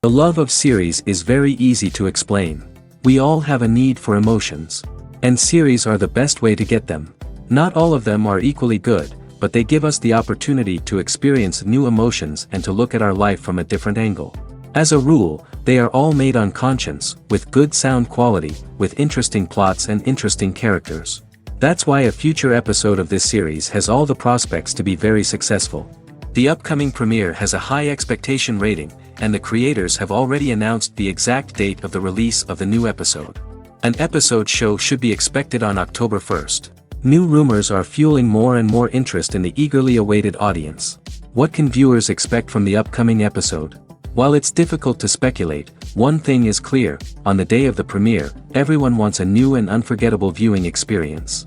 The love of series is very easy to explain. We all have a need for emotions. And series are the best way to get them. Not all of them are equally good, but they give us the opportunity to experience new emotions and to look at our life from a different angle. As a rule, they are all made on conscience, with good sound quality, with interesting plots and interesting characters. That's why a future episode of this series has all the prospects to be very successful. The upcoming premiere has a high expectation rating, and the creators have already announced the exact date of the release of the new episode. An episode show should be expected on October 1st. New rumors are fueling more and more interest in the eagerly awaited audience. What can viewers expect from the upcoming episode? While it's difficult to speculate, one thing is clear: on the day of the premiere, everyone wants a new and unforgettable viewing experience.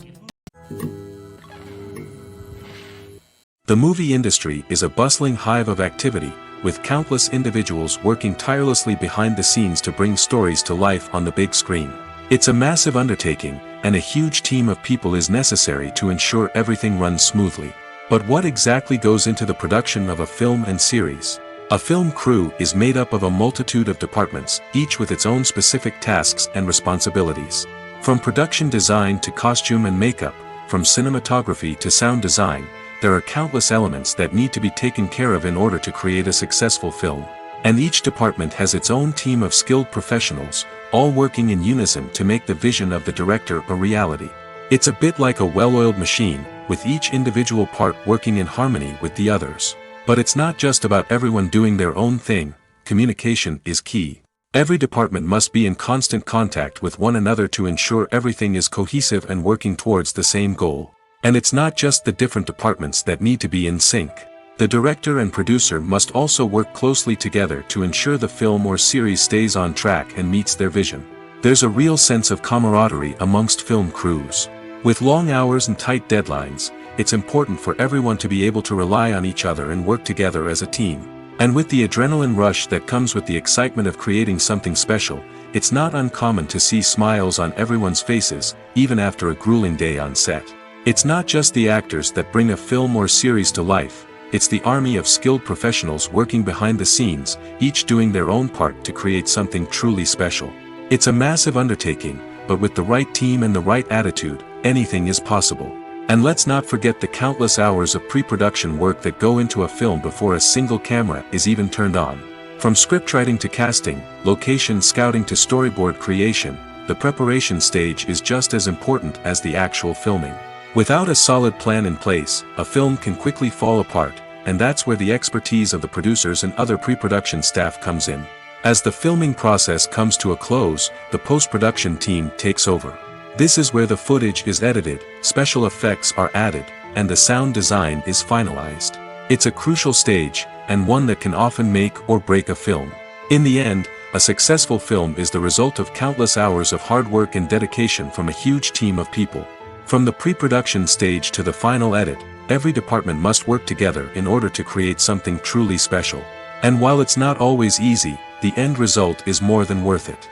The movie industry is a bustling hive of activity, with countless individuals working tirelessly behind the scenes to bring stories to life on the big screen. It's a massive undertaking, and a huge team of people is necessary to ensure everything runs smoothly. But what exactly goes into the production of a film and series? A film crew is made up of a multitude of departments, each with its own specific tasks and responsibilities. From production design to costume and makeup, from cinematography to sound design, there are countless elements that need to be taken care of in order to create a successful film. And each department has its own team of skilled professionals, all working in unison to make the vision of the director a reality. It's a bit like a well-oiled machine, with each individual part working in harmony with the others. But it's not just about everyone doing their own thing. Communication is key. Every department must be in constant contact with one another to ensure everything is cohesive and working towards the same goal. And it's not just the different departments that need to be in sync. The director and producer must also work closely together to ensure the film or series stays on track and meets their vision. There's a real sense of camaraderie amongst film crews. With long hours and tight deadlines, it's important for everyone to be able to rely on each other and work together as a team. And with the adrenaline rush that comes with the excitement of creating something special, it's not uncommon to see smiles on everyone's faces, even after a grueling day on set. It's not just the actors that bring a film or series to life, it's the army of skilled professionals working behind the scenes, each doing their own part to create something truly special. It's a massive undertaking, but with the right team and the right attitude, anything is possible. And let's not forget the countless hours of pre-production work that go into a film before a single camera is even turned on. From scriptwriting to casting, location scouting to storyboard creation, the preparation stage is just as important as the actual filming. Without a solid plan in place, a film can quickly fall apart, and that's where the expertise of the producers and other pre-production staff comes in. As the filming process comes to a close, the post-production team takes over. This is where the footage is edited, special effects are added, and the sound design is finalized. It's a crucial stage, and one that can often make or break a film. In the end, a successful film is the result of countless hours of hard work and dedication from a huge team of people. From the pre-production stage to the final edit, every department must work together in order to create something truly special. And while it's not always easy, the end result is more than worth it.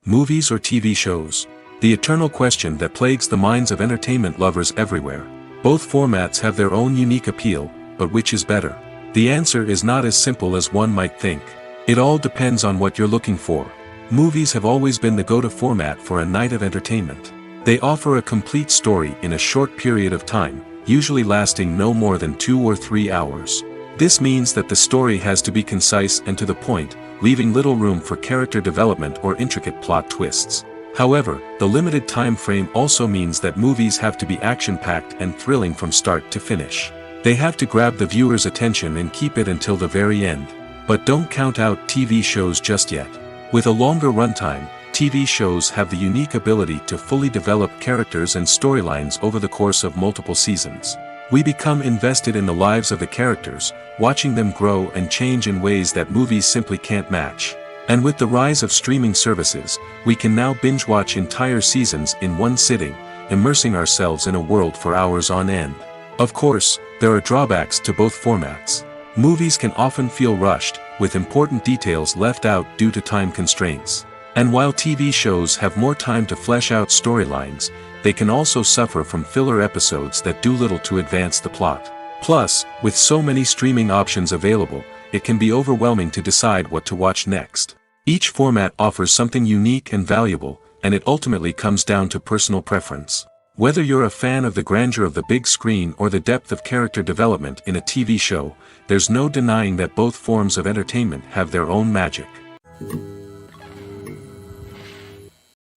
Movies or TV shows? The eternal question that plagues the minds of entertainment lovers everywhere. Both formats have their own unique appeal, but which is better? The answer is not as simple as one might think. It all depends on what you're looking for. Movies have always been the go-to format for a night of entertainment. They offer a complete story in a short period of time, usually lasting no more than 2 or 3 hours. This means that the story has to be concise and to the point, leaving little room for character development or intricate plot twists. However, the limited time frame also means that movies have to be action-packed and thrilling from start to finish. They have to grab the viewer's attention and keep it until the very end. But don't count out TV shows just yet. With a longer runtime, TV shows have the unique ability to fully develop characters and storylines over the course of multiple seasons. We become invested in the lives of the characters, watching them grow and change in ways that movies simply can't match. And with the rise of streaming services, we can now binge-watch entire seasons in one sitting, immersing ourselves in a world for hours on end. Of course, there are drawbacks to both formats. Movies can often feel rushed, with important details left out due to time constraints. And while TV shows have more time to flesh out storylines, they can also suffer from filler episodes that do little to advance the plot. Plus, with so many streaming options available, it can be overwhelming to decide what to watch next. Each format offers something unique and valuable, and it ultimately comes down to personal preference. Whether you're a fan of the grandeur of the big screen or the depth of character development in a TV show, there's no denying that both forms of entertainment have their own magic.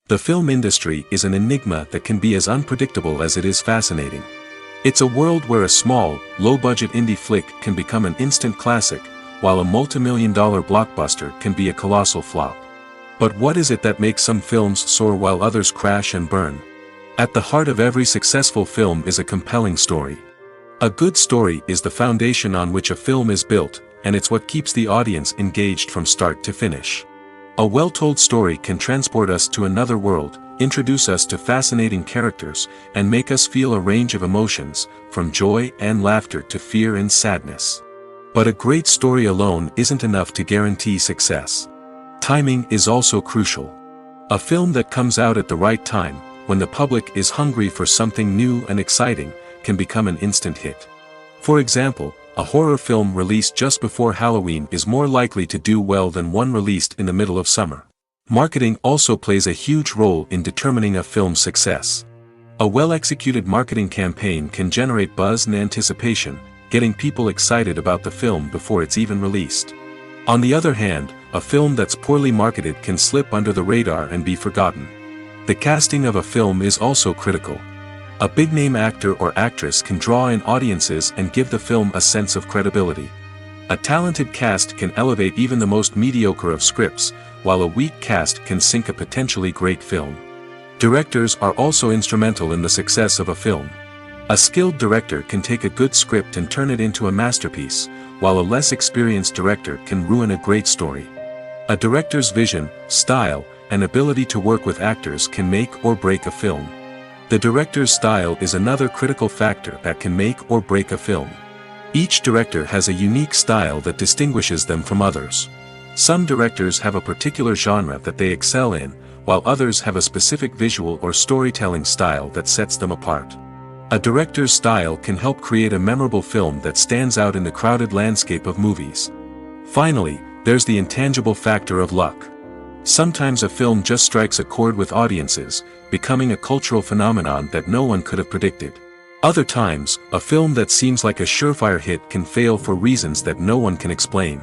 The film industry is an enigma that can be as unpredictable as it is fascinating. It's a world where a small, low-budget indie flick can become an instant classic, while a multi-million-dollar blockbuster can be a colossal flop. But what is it that makes some films soar while others crash and burn? At the heart of every successful film is a compelling story. A good story is the foundation on which a film is built, and it's what keeps the audience engaged from start to finish. A well-told story can transport us to another world, introduce us to fascinating characters, and make us feel a range of emotions, from joy and laughter to fear and sadness. But a great story alone isn't enough to guarantee success. Timing is also crucial. A film that comes out at the right time, when the public is hungry for something new and exciting, can become an instant hit. For example, a horror film released just before Halloween is more likely to do well than one released in the middle of summer. Marketing also plays a huge role in determining a film's success. A well-executed marketing campaign can generate buzz and anticipation, getting people excited about the film before it's even released. On the other hand, a film that's poorly marketed can slip under the radar and be forgotten. The casting of a film is also critical. A big-name actor or actress can draw in audiences and give the film a sense of credibility. A talented cast can elevate even the most mediocre of scripts, while a weak cast can sink a potentially great film. Directors are also instrumental in the success of a film. A skilled director can take a good script and turn it into a masterpiece, while a less experienced director can ruin a great story. A director's vision, style, and ability to work with actors can make or break a film. The director's style is another critical factor that can make or break a film. Each director has a unique style that distinguishes them from others. Some directors have a particular genre that they excel in, while others have a specific visual or storytelling style that sets them apart. A director's style can help create a memorable film that stands out in the crowded landscape of movies. Finally, there's the intangible factor of luck. Sometimes a film just strikes a chord with audiences, becoming a cultural phenomenon that no one could have predicted. Other times, a film that seems like a surefire hit can fail for reasons that no one can explain.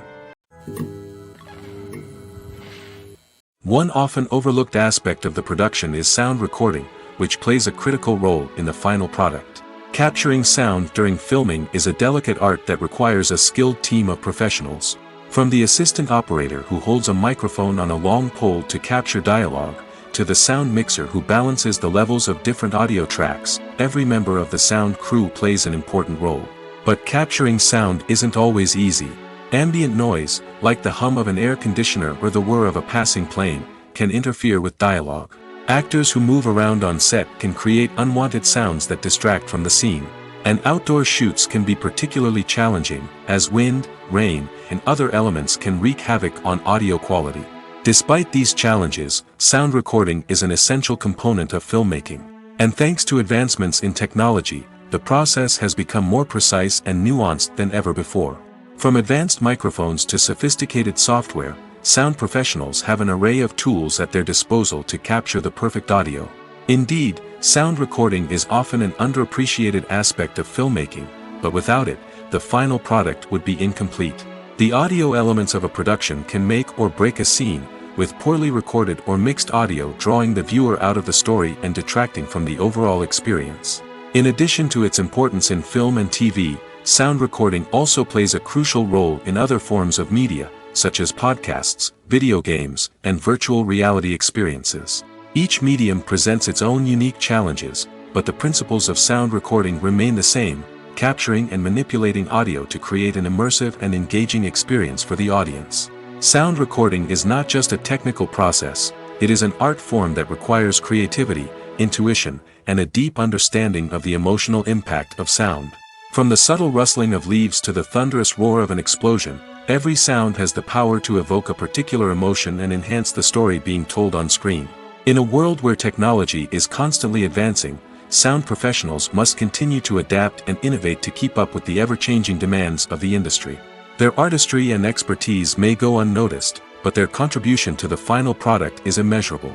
One often overlooked aspect of the production is sound recording, which plays a critical role in the final product. Capturing sound during filming is a delicate art that requires a skilled team of professionals. From the assistant operator who holds a microphone on a long pole to capture dialogue, to the sound mixer who balances the levels of different audio tracks, every member of the sound crew plays an important role. But capturing sound isn't always easy. Ambient noise, like the hum of an air conditioner or the whir of a passing plane, can interfere with dialogue. Actors who move around on set can create unwanted sounds that distract from the scene. And outdoor shoots can be particularly challenging, as wind, rain, and other elements can wreak havoc on audio quality. Despite these challenges, sound recording is an essential component of filmmaking. And thanks to advancements in technology, the process has become more precise and nuanced than ever before. From advanced microphones to sophisticated software, sound professionals have an array of tools at their disposal to capture the perfect audio. Indeed, sound recording is often an underappreciated aspect of filmmaking, but without it, the final product would be incomplete. The audio elements of a production can make or break a scene, with poorly recorded or mixed audio drawing the viewer out of the story and detracting from the overall experience. In addition to its importance in film and TV, sound recording also plays a crucial role in other forms of media, such as podcasts, video games, and virtual reality experiences. Each medium presents its own unique challenges, but the principles of sound recording remain the same, capturing and manipulating audio to create an immersive and engaging experience for the audience. Sound recording is not just a technical process, it is an art form that requires creativity, intuition, and a deep understanding of the emotional impact of sound. From the subtle rustling of leaves to the thunderous roar of an explosion, every sound has the power to evoke a particular emotion and enhance the story being told on screen. In a world where technology is constantly advancing, sound professionals must continue to adapt and innovate to keep up with the ever-changing demands of the industry. Their artistry and expertise may go unnoticed, but their contribution to the final product is immeasurable.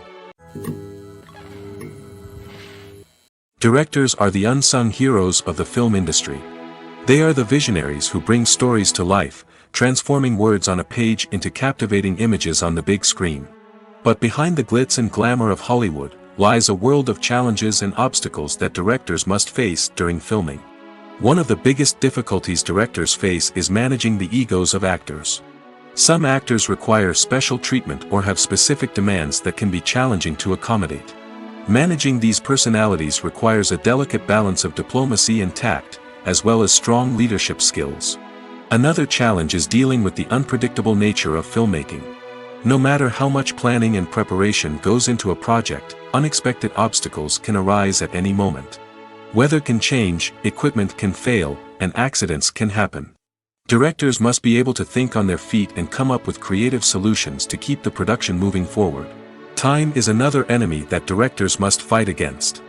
Directors are the unsung heroes of the film industry. They are the visionaries who bring stories to life, transforming words on a page into captivating images on the big screen. But behind the glitz and glamour of Hollywood lies a world of challenges and obstacles that directors must face during filming. One of the biggest difficulties directors face is managing the egos of actors. Some actors require special treatment or have specific demands that can be challenging to accommodate. Managing these personalities requires a delicate balance of diplomacy and tact, as well as strong leadership skills. Another challenge is dealing with the unpredictable nature of filmmaking. No matter how much planning and preparation goes into a project, unexpected obstacles can arise at any moment. Weather can change, equipment can fail, and accidents can happen. Directors must be able to think on their feet and come up with creative solutions to keep the production moving forward. Time is another enemy that directors must fight against.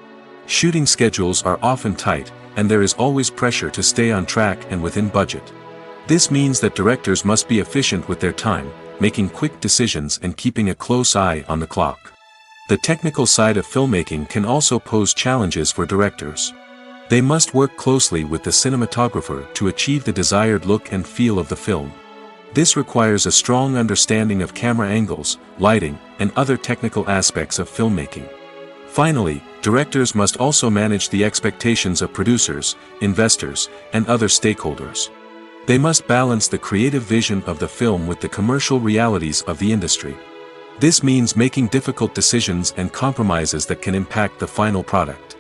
Shooting schedules are often tight, and there is always pressure to stay on track and within budget. This means that directors must be efficient with their time, making quick decisions and keeping a close eye on the clock. The technical side of filmmaking can also pose challenges for directors. They must work closely with the cinematographer to achieve the desired look and feel of the film. This requires a strong understanding of camera angles, lighting, and other technical aspects of filmmaking. Finally, directors must also manage the expectations of producers, investors, and other stakeholders. They must balance the creative vision of the film with the commercial realities of the industry. This means making difficult decisions and compromises that can impact the final product.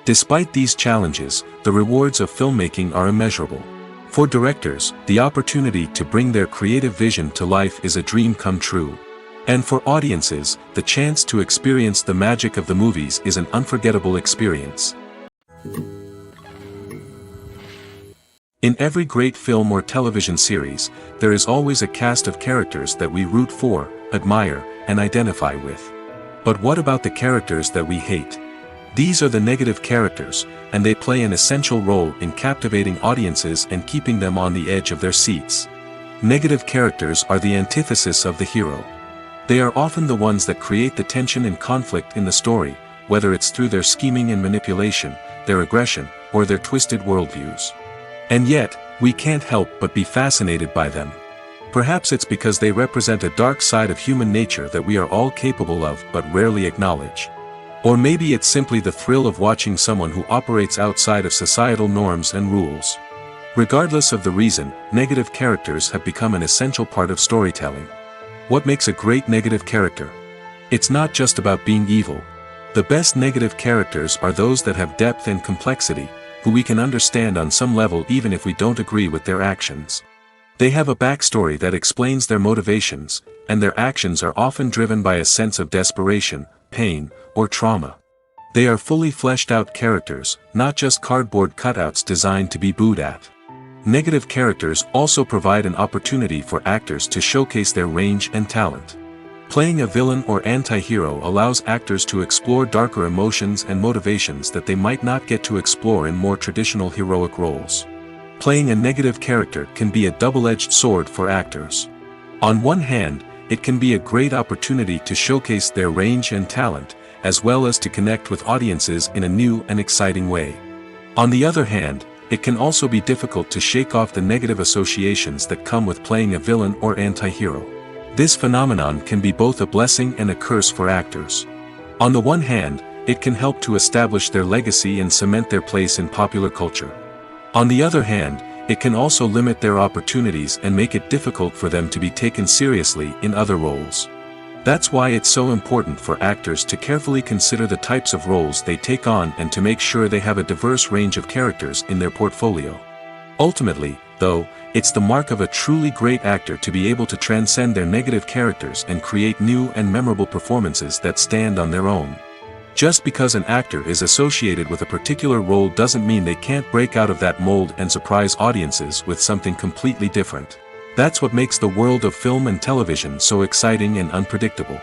Despite these challenges, the rewards of filmmaking are immeasurable. For directors, the opportunity to bring their creative vision to life is a dream come true. And for audiences, the chance to experience the magic of the movies is an unforgettable experience. In every great film or television series, there is always a cast of characters that we root for, admire, and identify with. But what about the characters that we hate? These are the negative characters, and they play an essential role in captivating audiences and keeping them on the edge of their seats. Negative characters are the antithesis of the hero. They are often the ones that create the tension and conflict in the story, whether it's through their scheming and manipulation, their aggression, or their twisted worldviews. And yet, we can't help but be fascinated by them. Perhaps it's because they represent a dark side of human nature that we are all capable of but rarely acknowledge. Or maybe it's simply the thrill of watching someone who operates outside of societal norms and rules. Regardless of the reason, negative characters have become an essential part of storytelling. What makes a great negative character? It's not just about being evil. The best negative characters are those that have depth and complexity, who we can understand on some level even if we don't agree with their actions. They have a backstory that explains their motivations, and their actions are often driven by a sense of desperation, pain, or trauma. They are fully fleshed out characters, not just cardboard cutouts designed to be booed at. Negative characters also provide an opportunity for actors to showcase their range and talent. Playing a villain or anti-hero allows actors to explore darker emotions and motivations that they might not get to explore in more traditional heroic roles. Playing a negative character can be a double-edged sword for actors. On one hand, it can be a great opportunity to showcase their range and talent, as well as to connect with audiences in a new and exciting way. On the other hand, it can also be difficult to shake off the negative associations that come with playing a villain or anti-hero. This phenomenon can be both a blessing and a curse for actors. On the one hand, it can help to establish their legacy and cement their place in popular culture. On the other hand, it can also limit their opportunities and make it difficult for them to be taken seriously in other roles. That's why it's so important for actors to carefully consider the types of roles they take on and to make sure they have a diverse range of characters in their portfolio. Ultimately, though, it's the mark of a truly great actor to be able to transcend their negative characters and create new and memorable performances that stand on their own. Just because an actor is associated with a particular role doesn't mean they can't break out of that mold and surprise audiences with something completely different. That's what makes the world of film and television so exciting and unpredictable.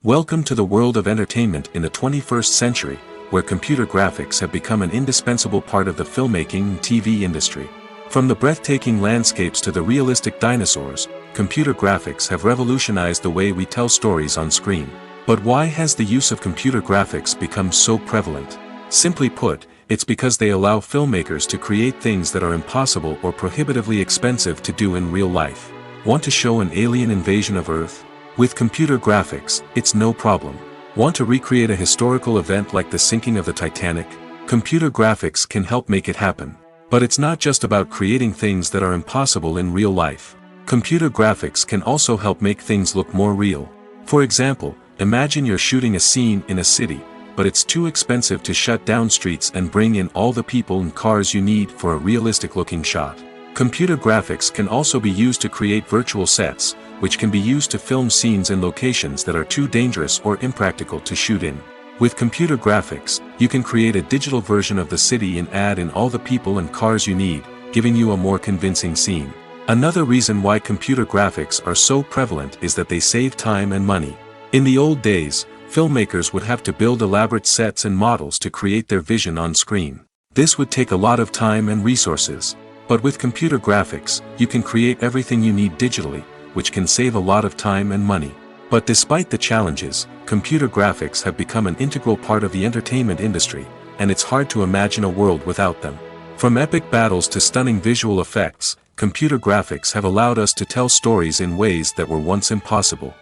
Welcome to the world of entertainment in the 21st century, where computer graphics have become an indispensable part of the filmmaking and TV industry. From the breathtaking landscapes to the realistic dinosaurs, computer graphics have revolutionized the way we tell stories on screen. But why has the use of computer graphics become so prevalent? Simply put, it's because they allow filmmakers to create things that are impossible or prohibitively expensive to do in real life. Want to show an alien invasion of Earth? With computer graphics, it's no problem. Want to recreate a historical event like the sinking of the Titanic? Computer graphics can help make it happen. But it's not just about creating things that are impossible in real life. Computer graphics can also help make things look more real. For example, imagine you're shooting a scene in a city, but it's too expensive to shut down streets and bring in all the people and cars you need for a realistic-looking shot. Computer graphics can also be used to create virtual sets, which can be used to film scenes in locations that are too dangerous or impractical to shoot in. With computer graphics, you can create a digital version of the city and add in all the people and cars you need, giving you a more convincing scene. Another reason why computer graphics are so prevalent is that they save time and money. In the old days, filmmakers would have to build elaborate sets and models to create their vision on screen. This would take a lot of time and resources. But with computer graphics, you can create everything you need digitally, which can save a lot of time and money. But despite the challenges, computer graphics have become an integral part of the entertainment industry, and it's hard to imagine a world without them. From epic battles to stunning visual effects, computer graphics have allowed us to tell stories in ways that were once impossible.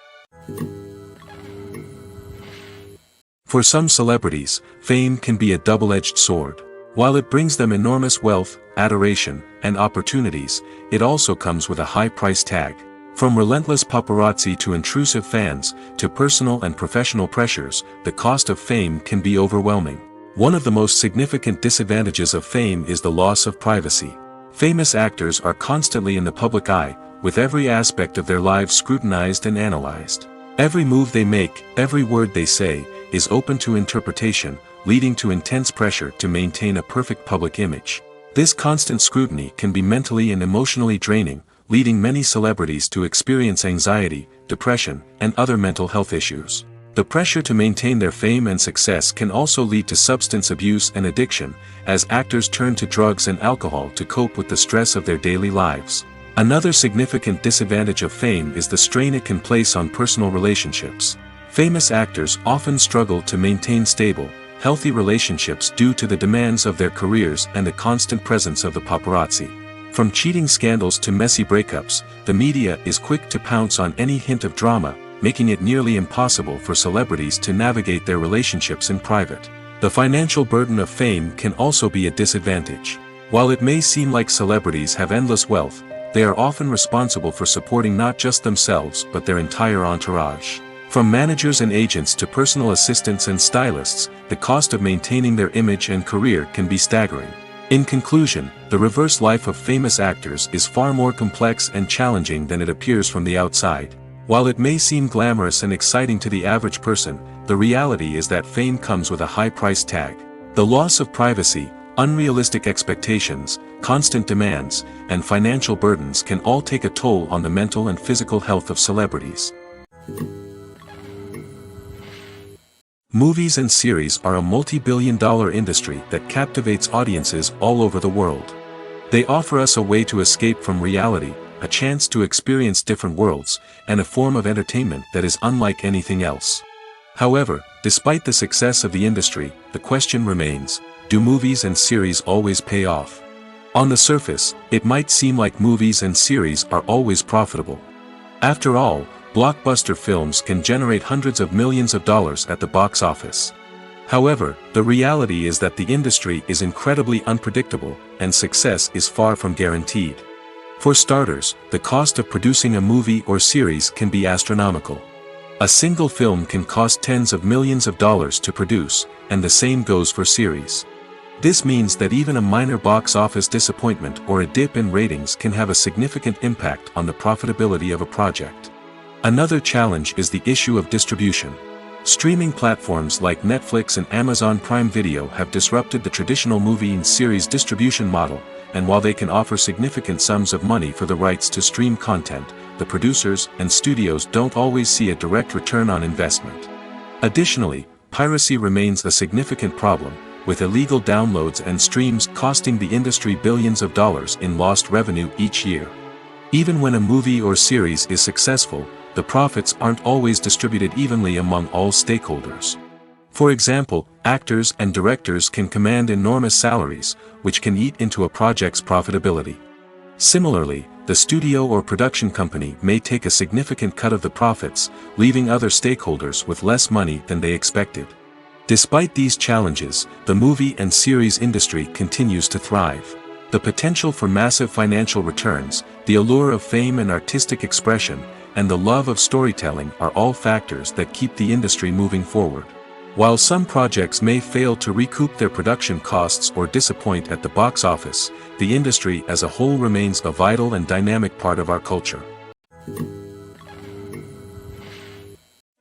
For some celebrities, fame can be a double-edged sword. While it brings them enormous wealth, adoration, and opportunities, it also comes with a high price tag. From relentless paparazzi to intrusive fans, to personal and professional pressures, the cost of fame can be overwhelming. One of the most significant disadvantages of fame is the loss of privacy. Famous actors are constantly in the public eye, with every aspect of their lives scrutinized and analyzed. Every move they make, every word they say, is open to interpretation, leading to intense pressure to maintain a perfect public image. This constant scrutiny can be mentally and emotionally draining, leading many celebrities to experience anxiety, depression, and other mental health issues. The pressure to maintain their fame and success can also lead to substance abuse and addiction, as actors turn to drugs and alcohol to cope with the stress of their daily lives. Another significant disadvantage of fame is the strain it can place on personal relationships. Famous actors often struggle to maintain stable, healthy relationships due to the demands of their careers and the constant presence of the paparazzi. From cheating scandals to messy breakups, the media is quick to pounce on any hint of drama, making it nearly impossible for celebrities to navigate their relationships in private. The financial burden of fame can also be a disadvantage. While it may seem like celebrities have endless wealth, they are often responsible for supporting not just themselves but their entire entourage. From managers and agents to personal assistants and stylists, the cost of maintaining their image and career can be staggering. In conclusion, the reverse life of famous actors is far more complex and challenging than it appears from the outside. While it may seem glamorous and exciting to the average person, the reality is that fame comes with a high price tag. The loss of privacy, unrealistic expectations, constant demands, and financial burdens can all take a toll on the mental and physical health of celebrities. Movies and series are a multi-billion-dollar industry that captivates audiences all over the world. They offer us a way to escape from reality, a chance to experience different worlds, and a form of entertainment that is unlike anything else. However, despite the success of the industry, the question remains, do movies and series always pay off? On the surface, it might seem like movies and series are always profitable. After all, blockbuster films can generate hundreds of millions of dollars at the box office. However, the reality is that the industry is incredibly unpredictable, and success is far from guaranteed. For starters, the cost of producing a movie or series can be astronomical. A single film can cost tens of millions of dollars to produce, and the same goes for series. This means that even a minor box office disappointment or a dip in ratings can have a significant impact on the profitability of a project. Another challenge is the issue of distribution. Streaming platforms like Netflix and Amazon Prime Video have disrupted the traditional movie and series distribution model, and while they can offer significant sums of money for the rights to stream content, the producers and studios don't always see a direct return on investment. Additionally, piracy remains a significant problem, with illegal downloads and streams costing the industry billions of dollars in lost revenue each year. Even when a movie or series is successful, the profits aren't always distributed evenly among all stakeholders. For example, actors and directors can command enormous salaries, which can eat into a project's profitability. Similarly, the studio or production company may take a significant cut of the profits, leaving other stakeholders with less money than they expected. Despite these challenges, the movie and series industry continues to thrive. The potential for massive financial returns, the allure of fame and artistic expression, and the love of storytelling are all factors that keep the industry moving forward. While some projects may fail to recoup their production costs or disappoint at the box office, the industry as a whole remains a vital and dynamic part of our culture.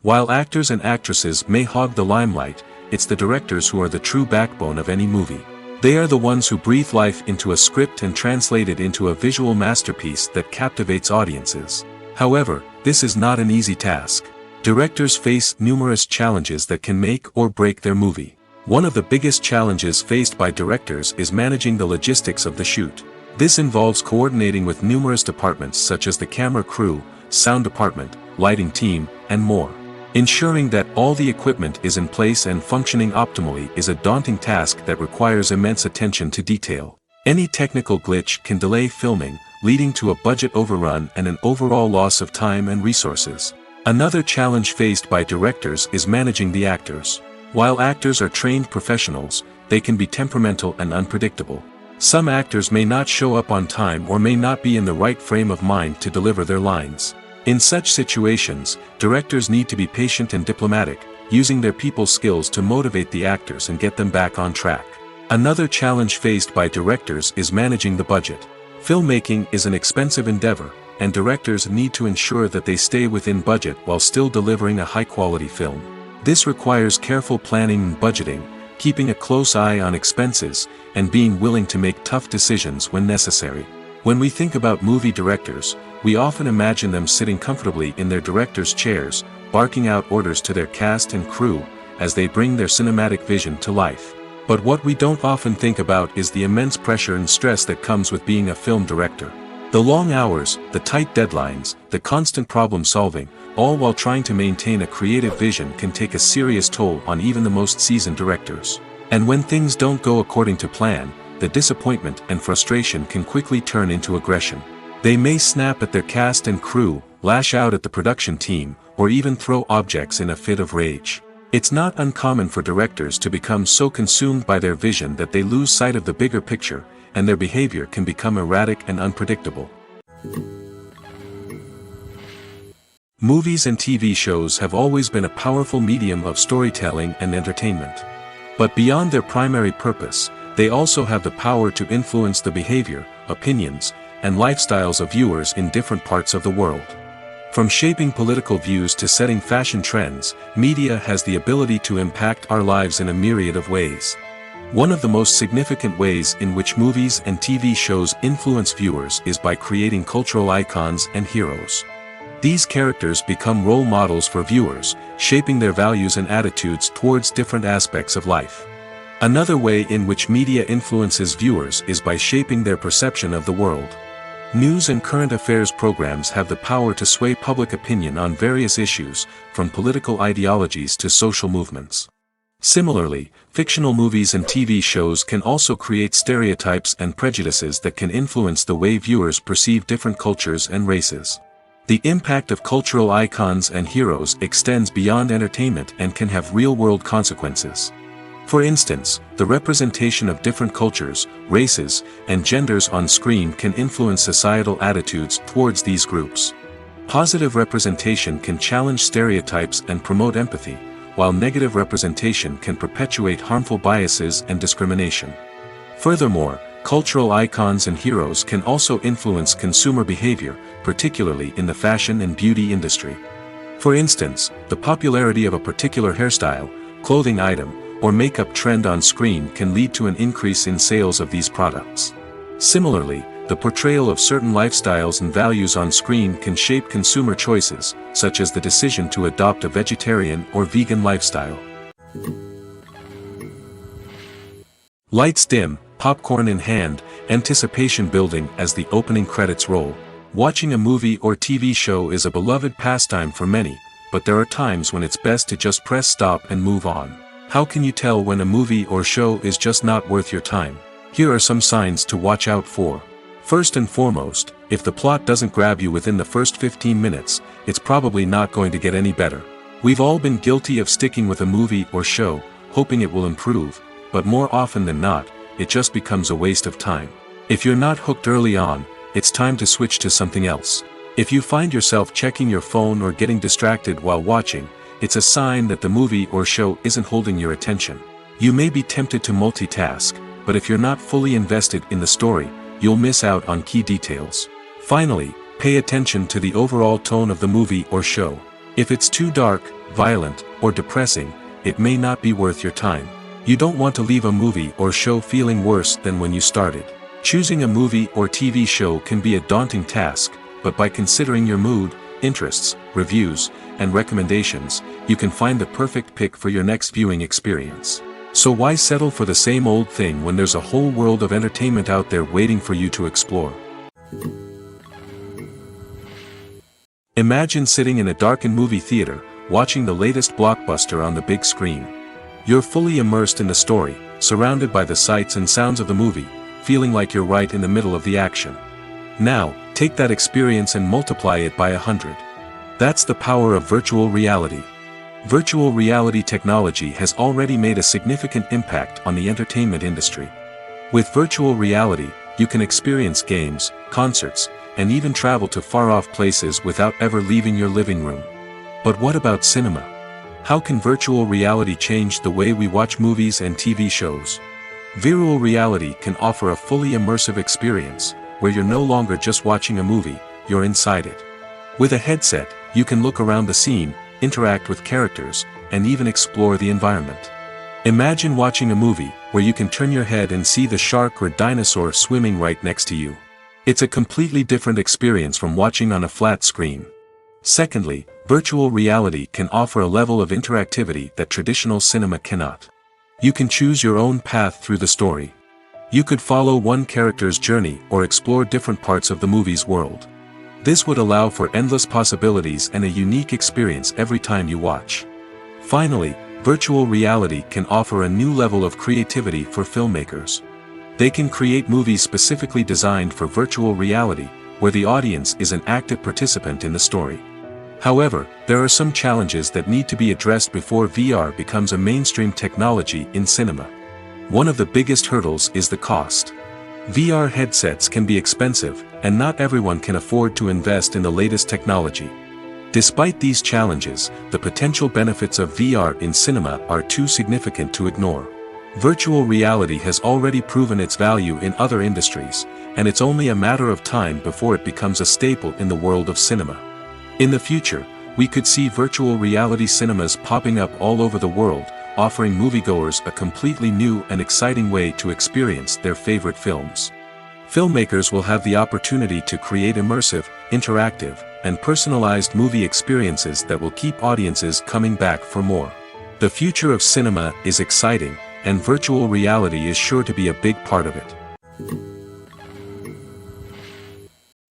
While actors and actresses may hog the limelight, it's the directors who are the true backbone of any movie. They are the ones who breathe life into a script and translate it into a visual masterpiece that captivates audiences. However, this is not an easy task. Directors face numerous challenges that can make or break their movie. One of the biggest challenges faced by directors is managing the logistics of the shoot. This involves coordinating with numerous departments such as the camera crew, sound department, lighting team, and more. Ensuring that all the equipment is in place and functioning optimally is a daunting task that requires immense attention to detail. Any technical glitch can delay filming, leading to a budget overrun and an overall loss of time and resources. Another challenge faced by directors is managing the actors. While actors are trained professionals, they can be temperamental and unpredictable. Some actors may not show up on time or may not be in the right frame of mind to deliver their lines. In such situations, directors need to be patient and diplomatic, using their people skills to motivate the actors and get them back on track. Another challenge faced by directors is managing the budget. Filmmaking is an expensive endeavor, and directors need to ensure that they stay within budget while still delivering a high-quality film. This requires careful planning and budgeting, keeping a close eye on expenses, and being willing to make tough decisions when necessary. When we think about movie directors, we often imagine them sitting comfortably in their director's chairs, barking out orders to their cast and crew, as they bring their cinematic vision to life. But what we don't often think about is the immense pressure and stress that comes with being a film director. The long hours, the tight deadlines, the constant problem solving, all while trying to maintain a creative vision can take a serious toll on even the most seasoned directors. And when things don't go according to plan, the disappointment and frustration can quickly turn into aggression. They may snap at their cast and crew, lash out at the production team, or even throw objects in a fit of rage. It's not uncommon for directors to become so consumed by their vision that they lose sight of the bigger picture, and their behavior can become erratic and unpredictable. Movies and TV shows have always been a powerful medium of storytelling and entertainment. But beyond their primary purpose, they also have the power to influence the behavior, opinions, and lifestyles of viewers in different parts of the world. From shaping political views to setting fashion trends, media has the ability to impact our lives in a myriad of ways. One of the most significant ways in which movies and TV shows influence viewers is by creating cultural icons and heroes. These characters become role models for viewers, shaping their values and attitudes towards different aspects of life. Another way in which media influences viewers is by shaping their perception of the world. News and current affairs programs have the power to sway public opinion on various issues, from political ideologies to social movements. Similarly, fictional movies and TV shows can also create stereotypes and prejudices that can influence the way viewers perceive different cultures and races. The impact of cultural icons and heroes extends beyond entertainment and can have real-world consequences. For instance, the representation of different cultures, races, and genders on screen can influence societal attitudes towards these groups. Positive representation can challenge stereotypes and promote empathy, while negative representation can perpetuate harmful biases and discrimination. Furthermore, cultural icons and heroes can also influence consumer behavior, particularly in the fashion and beauty industry. For instance, the popularity of a particular hairstyle, clothing item, or makeup trend on screen can lead to an increase in sales of these products. Similarly, the portrayal of certain lifestyles and values on screen can shape consumer choices, such as the decision to adopt a vegetarian or vegan lifestyle. Lights dim, popcorn in hand, anticipation building as the opening credits roll. Watching a movie or TV show is a beloved pastime for many, but there are times when it's best to just press stop and move on. How can you tell when a movie or show is just not worth your time? Here are some signs to watch out for. First and foremost, if the plot doesn't grab you within the first 15 minutes, it's probably not going to get any better. We've all been guilty of sticking with a movie or show, hoping it will improve, but more often than not, it just becomes a waste of time. If you're not hooked early on, it's time to switch to something else. If you find yourself checking your phone or getting distracted while watching, it's a sign that the movie or show isn't holding your attention. You may be tempted to multitask, but if you're not fully invested in the story, you'll miss out on key details. Finally, pay attention to the overall tone of the movie or show. If it's too dark, violent, or depressing, it may not be worth your time. You don't want to leave a movie or show feeling worse than when you started. Choosing a movie or TV show can be a daunting task, but by considering your mood, interests, reviews, and recommendations, you can find the perfect pick for your next viewing experience. So why settle for the same old thing when there's a whole world of entertainment out there waiting for you to explore? Imagine sitting in a darkened movie theater, watching the latest blockbuster on the big screen. You're fully immersed in the story, surrounded by the sights and sounds of the movie, feeling like you're right in the middle of the action. Now, take that experience and multiply it by 100. That's the power of virtual reality. Virtual reality technology has already made a significant impact on the entertainment industry. With virtual reality, you can experience games, concerts, and even travel to far-off places without ever leaving your living room. But what about cinema? How can virtual reality change the way we watch movies and TV shows? Virtual reality can offer a fully immersive experience, where you're no longer just watching a movie, you're inside it. With a headset, you can look around the scene, interact with characters, and even explore the environment. Imagine watching a movie where you can turn your head and see the shark or dinosaur swimming right next to you. It's a completely different experience from watching on a flat screen. Secondly, virtual reality can offer a level of interactivity that traditional cinema cannot. You can choose your own path through the story. You could follow one character's journey or explore different parts of the movie's world. This would allow for endless possibilities and a unique experience every time you watch. Finally, virtual reality can offer a new level of creativity for filmmakers. They can create movies specifically designed for virtual reality, where the audience is an active participant in the story. However, there are some challenges that need to be addressed before VR becomes a mainstream technology in cinema. One of the biggest hurdles is the cost. VR headsets can be expensive, and not everyone can afford to invest in the latest technology. Despite these challenges, the potential benefits of VR in cinema are too significant to ignore. Virtual reality has already proven its value in other industries, and it's only a matter of time before it becomes a staple in the world of cinema. In the future, we could see virtual reality cinemas popping up all over the world, offering moviegoers a completely new and exciting way to experience their favorite films. Filmmakers will have the opportunity to create immersive, interactive, and personalized movie experiences that will keep audiences coming back for more. The future of cinema is exciting, and virtual reality is sure to be a big part of it.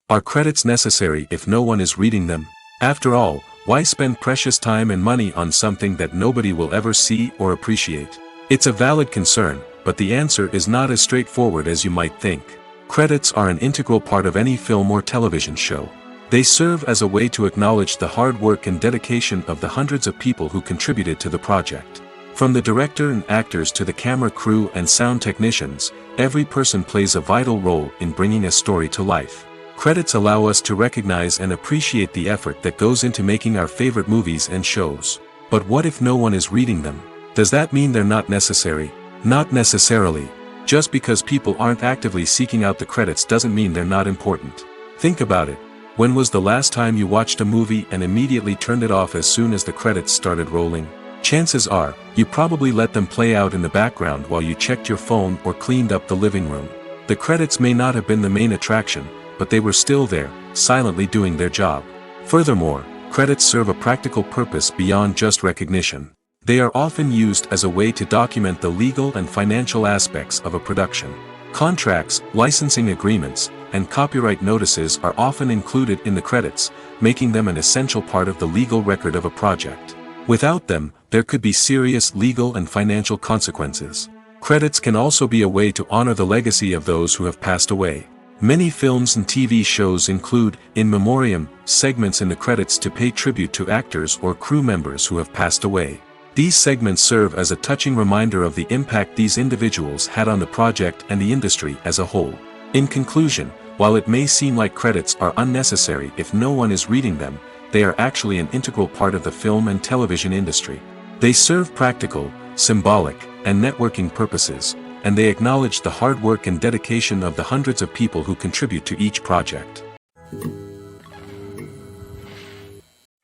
Are credits necessary if no one is reading them? After all, why spend precious time and money on something that nobody will ever see or appreciate? It's a valid concern, but the answer is not as straightforward as you might think. Credits are an integral part of any film or television show. They serve as a way to acknowledge the hard work and dedication of the hundreds of people who contributed to the project. From the director and actors to the camera crew and sound technicians, every person plays a vital role in bringing a story to life. Credits allow us to recognize and appreciate the effort that goes into making our favorite movies and shows. But what if no one is reading them? Does that mean they're not necessary? Not necessarily. Just because people aren't actively seeking out the credits doesn't mean they're not important. Think about it. When was the last time you watched a movie and immediately turned it off as soon as the credits started rolling? Chances are, you probably let them play out in the background while you checked your phone or cleaned up the living room. The credits may not have been the main attraction, but they were still there, silently doing their job. Furthermore, credits serve a practical purpose beyond just recognition. They are often used as a way to document the legal and financial aspects of a production. Contracts, licensing agreements, and copyright notices are often included in the credits, making them an essential part of the legal record of a project. Without them, there could be serious legal and financial consequences. Credits can also be a way to honor the legacy of those who have passed away. Many films and TV shows include, in memoriam, segments in the credits to pay tribute to actors or crew members who have passed away. These segments serve as a touching reminder of the impact these individuals had on the project and the industry as a whole. In conclusion, while it may seem like credits are unnecessary if no one is reading them, they are actually an integral part of the film and television industry. They serve practical, symbolic, and networking purposes, and they acknowledge the hard work and dedication of the hundreds of people who contribute to each project.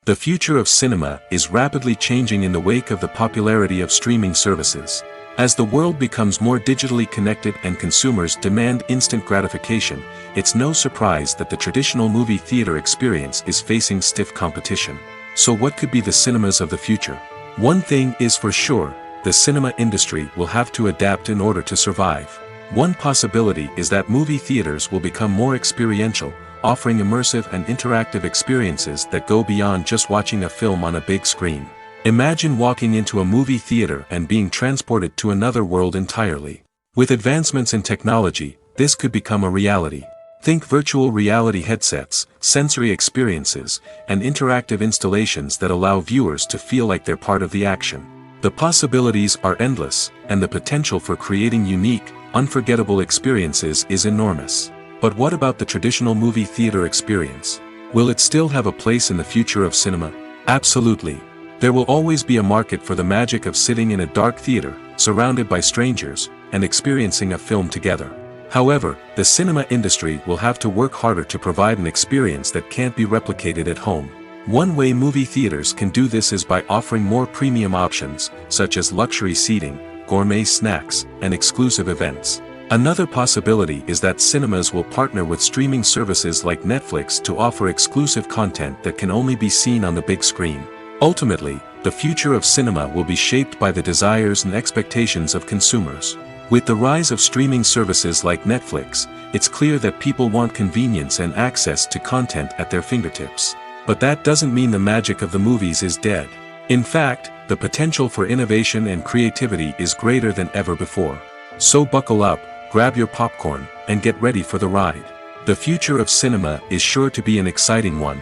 The future of cinema is rapidly changing in the wake of the popularity of streaming services. As the world becomes more digitally connected and consumers demand instant gratification, it's no surprise that the traditional movie theater experience is facing stiff competition. So what could be the cinemas of the future? One thing is for sure, the cinema industry will have to adapt in order to survive. One possibility is that movie theaters will become more experiential, offering immersive and interactive experiences that go beyond just watching a film on a big screen. Imagine walking into a movie theater and being transported to another world entirely. With advancements in technology, this could become a reality. Think virtual reality headsets, sensory experiences, and interactive installations that allow viewers to feel like they're part of the action. The possibilities are endless, and the potential for creating unique, unforgettable experiences is enormous. But what about the traditional movie theater experience? Will it still have a place in the future of cinema? Absolutely. There will always be a market for the magic of sitting in a dark theater, surrounded by strangers, and experiencing a film together. However, the cinema industry will have to work harder to provide an experience that can't be replicated at home. One way movie theaters can do this is by offering more premium options, such as luxury seating, gourmet snacks, and exclusive events. Another possibility is that cinemas will partner with streaming services like Netflix to offer exclusive content that can only be seen on the big screen. Ultimately, the future of cinema will be shaped by the desires and expectations of consumers. With the rise of streaming services like Netflix, it's clear that people want convenience and access to content at their fingertips. But that doesn't mean the magic of the movies is dead. In fact, the potential for innovation and creativity is greater than ever before. So buckle up, grab your popcorn, and get ready for the ride. The future of cinema is sure to be an exciting one.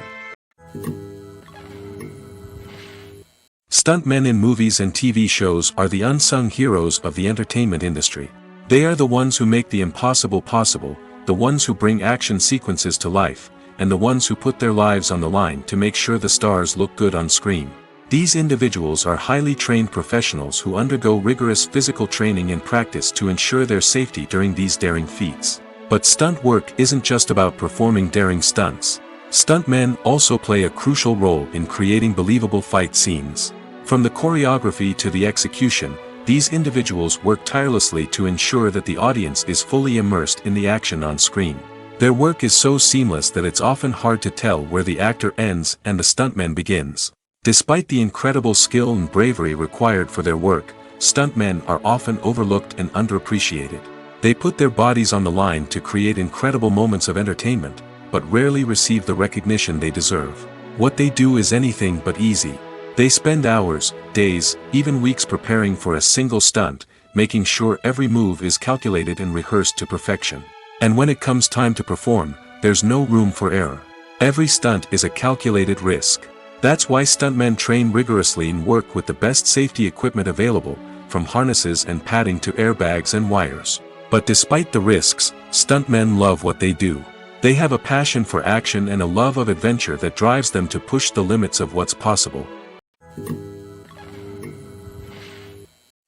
Stuntmen in movies and TV shows are the unsung heroes of the entertainment industry. They are the ones who make the impossible possible, the ones who bring action sequences to life, and the ones who put their lives on the line to make sure the stars look good on screen. These individuals are highly trained professionals who undergo rigorous physical training and practice to ensure their safety during these daring feats. But stunt work isn't just about performing daring stunts. Stuntmen also play a crucial role in creating believable fight scenes. From the choreography to the execution, these individuals work tirelessly to ensure that the audience is fully immersed in the action on screen. Their work is so seamless that it's often hard to tell where the actor ends and the stuntman begins. Despite the incredible skill and bravery required for their work, stuntmen are often overlooked and underappreciated. They put their bodies on the line to create incredible moments of entertainment, but rarely receive the recognition they deserve. What they do is anything but easy. They spend hours, days, even weeks preparing for a single stunt, making sure every move is calculated and rehearsed to perfection. And when it comes time to perform, there's no room for error. Every stunt is a calculated risk. That's why stuntmen train rigorously and work with the best safety equipment available, from harnesses and padding to airbags and wires. But despite the risks, stuntmen love what they do. They have a passion for action and a love of adventure that drives them to push the limits of what's possible.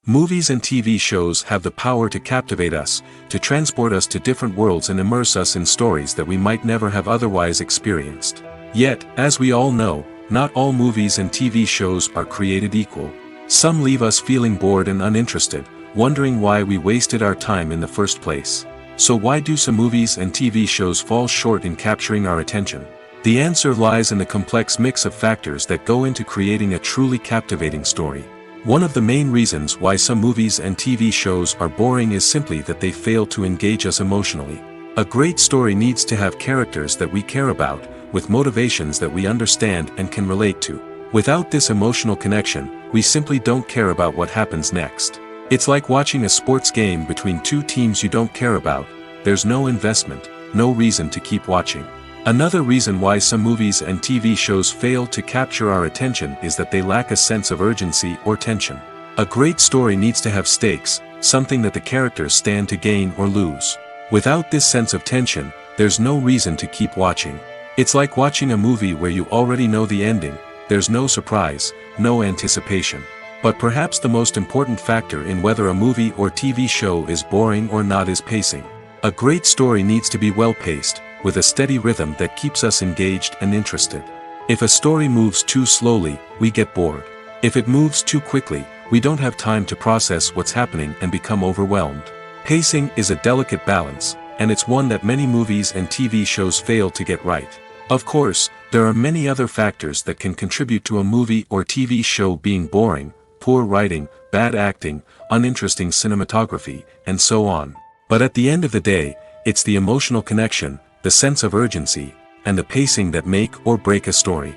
Movies and TV shows have the power to captivate us, to transport us to different worlds and immerse us in stories that we might never have otherwise experienced. Yet, as we all know, not all movies and TV shows are created equal. Some leave us feeling bored and uninterested, wondering why we wasted our time in the first place. So why do some movies and TV shows fall short in capturing our attention? The answer lies in the complex mix of factors that go into creating a truly captivating story. One of the main reasons why some movies and TV shows are boring is simply that they fail to engage us emotionally. A great story needs to have characters that we care about, with motivations that we understand and can relate to. Without this emotional connection, we simply don't care about what happens next. It's like watching a sports game between two teams you don't care about. There's no investment, no reason to keep watching. Another reason why some movies and TV shows fail to capture our attention is that they lack a sense of urgency or tension. A great story needs to have stakes, something that the characters stand to gain or lose. Without this sense of tension, there's no reason to keep watching. It's like watching a movie where you already know the ending. There's no surprise, no anticipation. But perhaps the most important factor in whether a movie or TV show is boring or not is pacing. A great story needs to be well-paced, with a steady rhythm that keeps us engaged and interested. If a story moves too slowly, we get bored. If it moves too quickly, we don't have time to process what's happening and become overwhelmed. Pacing is a delicate balance, and it's one that many movies and TV shows fail to get right. Of course, there are many other factors that can contribute to a movie or TV show being boring: poor writing, bad acting, uninteresting cinematography, and so on. But at the end of the day, it's the emotional connection, the sense of urgency, and the pacing that make or break a story.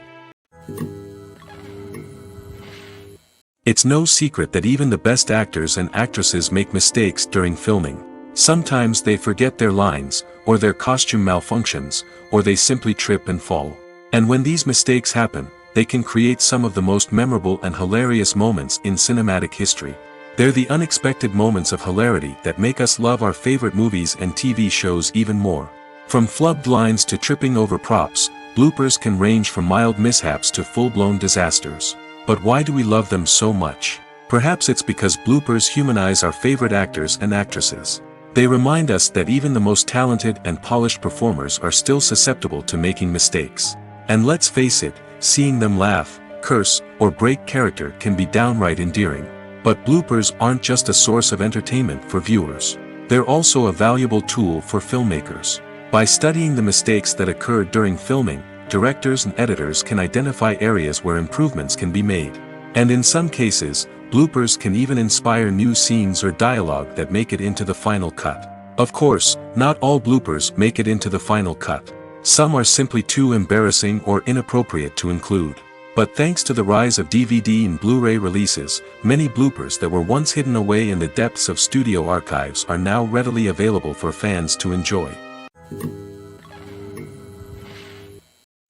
It's no secret that even the best actors and actresses make mistakes during filming. Sometimes they forget their lines, or their costume malfunctions, or they simply trip and fall. And when these mistakes happen, they can create some of the most memorable and hilarious moments in cinematic history. They're the unexpected moments of hilarity that make us love our favorite movies and TV shows even more. From flubbed lines to tripping over props, bloopers can range from mild mishaps to full-blown disasters. But why do we love them so much? Perhaps it's because bloopers humanize our favorite actors and actresses. They remind us that even the most talented and polished performers are still susceptible to making mistakes. And let's face it, seeing them laugh, curse, or break character can be downright endearing. But bloopers aren't just a source of entertainment for viewers. They're also a valuable tool for filmmakers. By studying the mistakes that occurred during filming, directors and editors can identify areas where improvements can be made. And in some cases, bloopers can even inspire new scenes or dialogue that make it into the final cut. Of course, not all bloopers make it into the final cut. Some are simply too embarrassing or inappropriate to include. But thanks to the rise of DVD and Blu-ray releases, many bloopers that were once hidden away in the depths of studio archives are now readily available for fans to enjoy.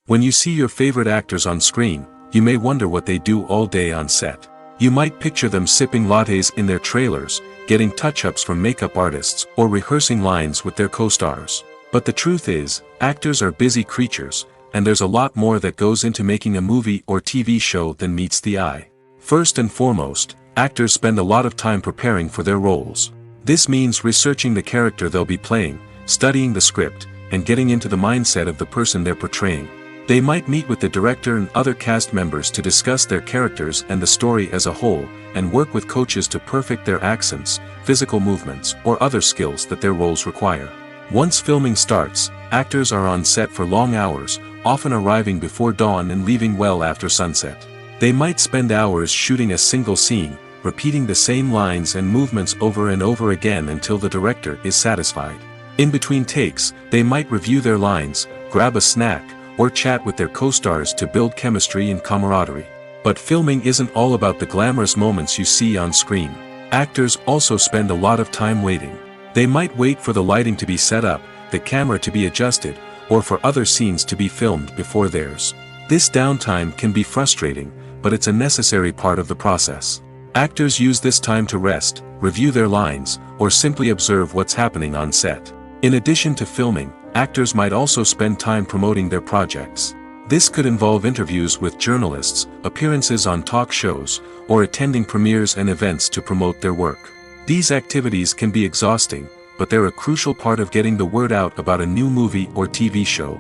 When you see your favorite actors on screen, you may wonder what they do all day on set. You might picture them sipping lattes in their trailers, getting touch-ups from makeup artists, or rehearsing lines with their co-stars. But the truth is, actors are busy creatures, and there's a lot more that goes into making a movie or TV show than meets the eye. First and foremost, actors spend a lot of time preparing for their roles. This means researching the character they'll be playing, studying the script, and getting into the mindset of the person they're portraying. They might meet with the director and other cast members to discuss their characters and the story as a whole, and work with coaches to perfect their accents, physical movements, or other skills that their roles require. Once filming starts, actors are on set for long hours, often arriving before dawn and leaving well after sunset. They might spend hours shooting a single scene, repeating the same lines and movements over and over again until the director is satisfied. In between takes, they might review their lines, grab a snack, or chat with their co-stars to build chemistry and camaraderie. But filming isn't all about the glamorous moments you see on screen. Actors also spend a lot of time waiting. They might wait for the lighting to be set up, the camera to be adjusted, or for other scenes to be filmed before theirs. This downtime can be frustrating, but it's a necessary part of the process. Actors use this time to rest, review their lines, or simply observe what's happening on set. In addition to filming, actors might also spend time promoting their projects. This could involve interviews with journalists, appearances on talk shows, or attending premieres and events to promote their work. These activities can be exhausting, but they're a crucial part of getting the word out about a new movie or TV show.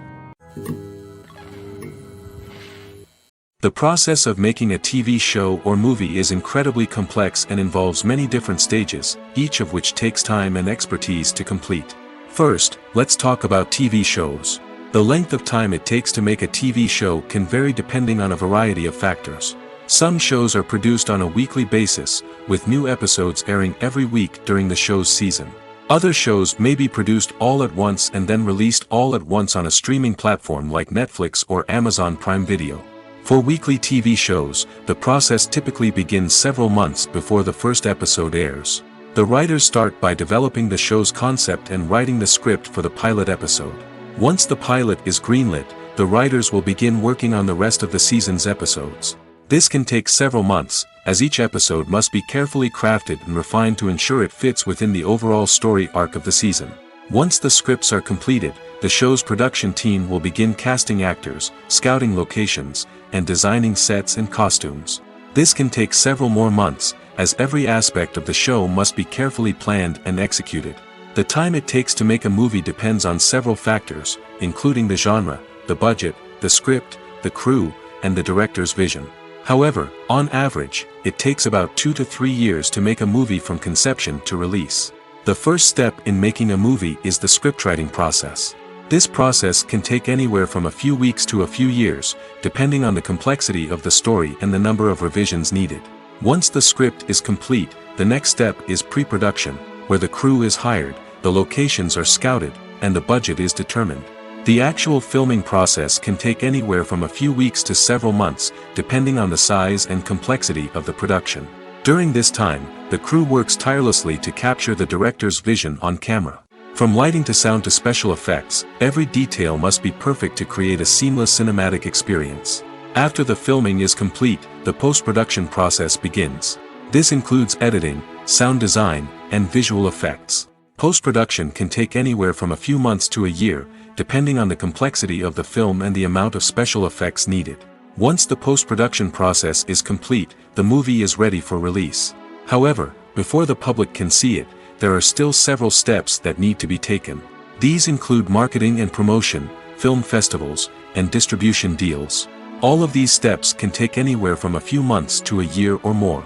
The process of making a TV show or movie is incredibly complex and involves many different stages, each of which takes time and expertise to complete. First, let's talk about TV shows. The length of time it takes to make a TV show can vary depending on a variety of factors. Some shows are produced on a weekly basis, with new episodes airing every week during the show's season. Other shows may be produced all at once and then released all at once on a streaming platform like Netflix or Amazon Prime Video. For weekly TV shows, the process typically begins several months before the first episode airs. The writers start by developing the show's concept and writing the script for the pilot episode. Once the pilot is greenlit, the writers will begin working on the rest of the season's episodes. This can take several months, as each episode must be carefully crafted and refined to ensure it fits within the overall story arc of the season. Once the scripts are completed, the show's production team will begin casting actors, scouting locations, and designing sets and costumes. This can take several more months, as every aspect of the show must be carefully planned and executed. The time it takes to make a movie depends on several factors, including the genre, the budget, the script, the crew, and the director's vision. However, on average, it takes about 2 to 3 years to make a movie from conception to release. The first step in making a movie is the scriptwriting process. This process can take anywhere from a few weeks to a few years, depending on the complexity of the story and the number of revisions needed. Once the script is complete, the next step is pre-production, where the crew is hired, the locations are scouted, and the budget is determined. The actual filming process can take anywhere from a few weeks to several months, depending on the size and complexity of the production. During this time, the crew works tirelessly to capture the director's vision on camera. From lighting to sound to special effects, every detail must be perfect to create a seamless cinematic experience. After the filming is complete, the post-production process begins. This includes editing, sound design, and visual effects. Post-production can take anywhere from a few months to a year, depending on the complexity of the film and the amount of special effects needed. Once the post-production process is complete, the movie is ready for release. However, before the public can see it, there are still several steps that need to be taken. These include marketing and promotion, film festivals, and distribution deals. All of these steps can take anywhere from a few months to a year or more.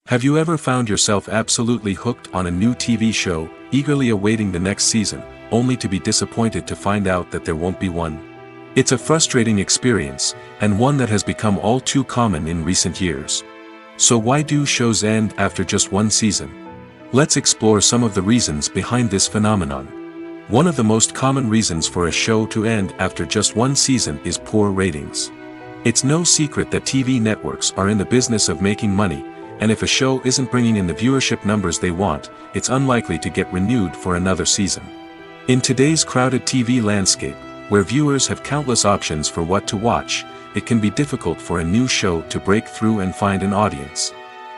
Have you ever found yourself absolutely hooked on a new TV show, eagerly awaiting the next season, only to be disappointed to find out that there won't be one? It's a frustrating experience, and one that has become all too common in recent years. So why do shows end after just one season? Let's explore some of the reasons behind this phenomenon. One of the most common reasons for a show to end after just one season is poor ratings. It's no secret that TV networks are in the business of making money, and if a show isn't bringing in the viewership numbers they want, it's unlikely to get renewed for another season. In today's crowded TV landscape, where viewers have countless options for what to watch, it can be difficult for a new show to break through and find an audience.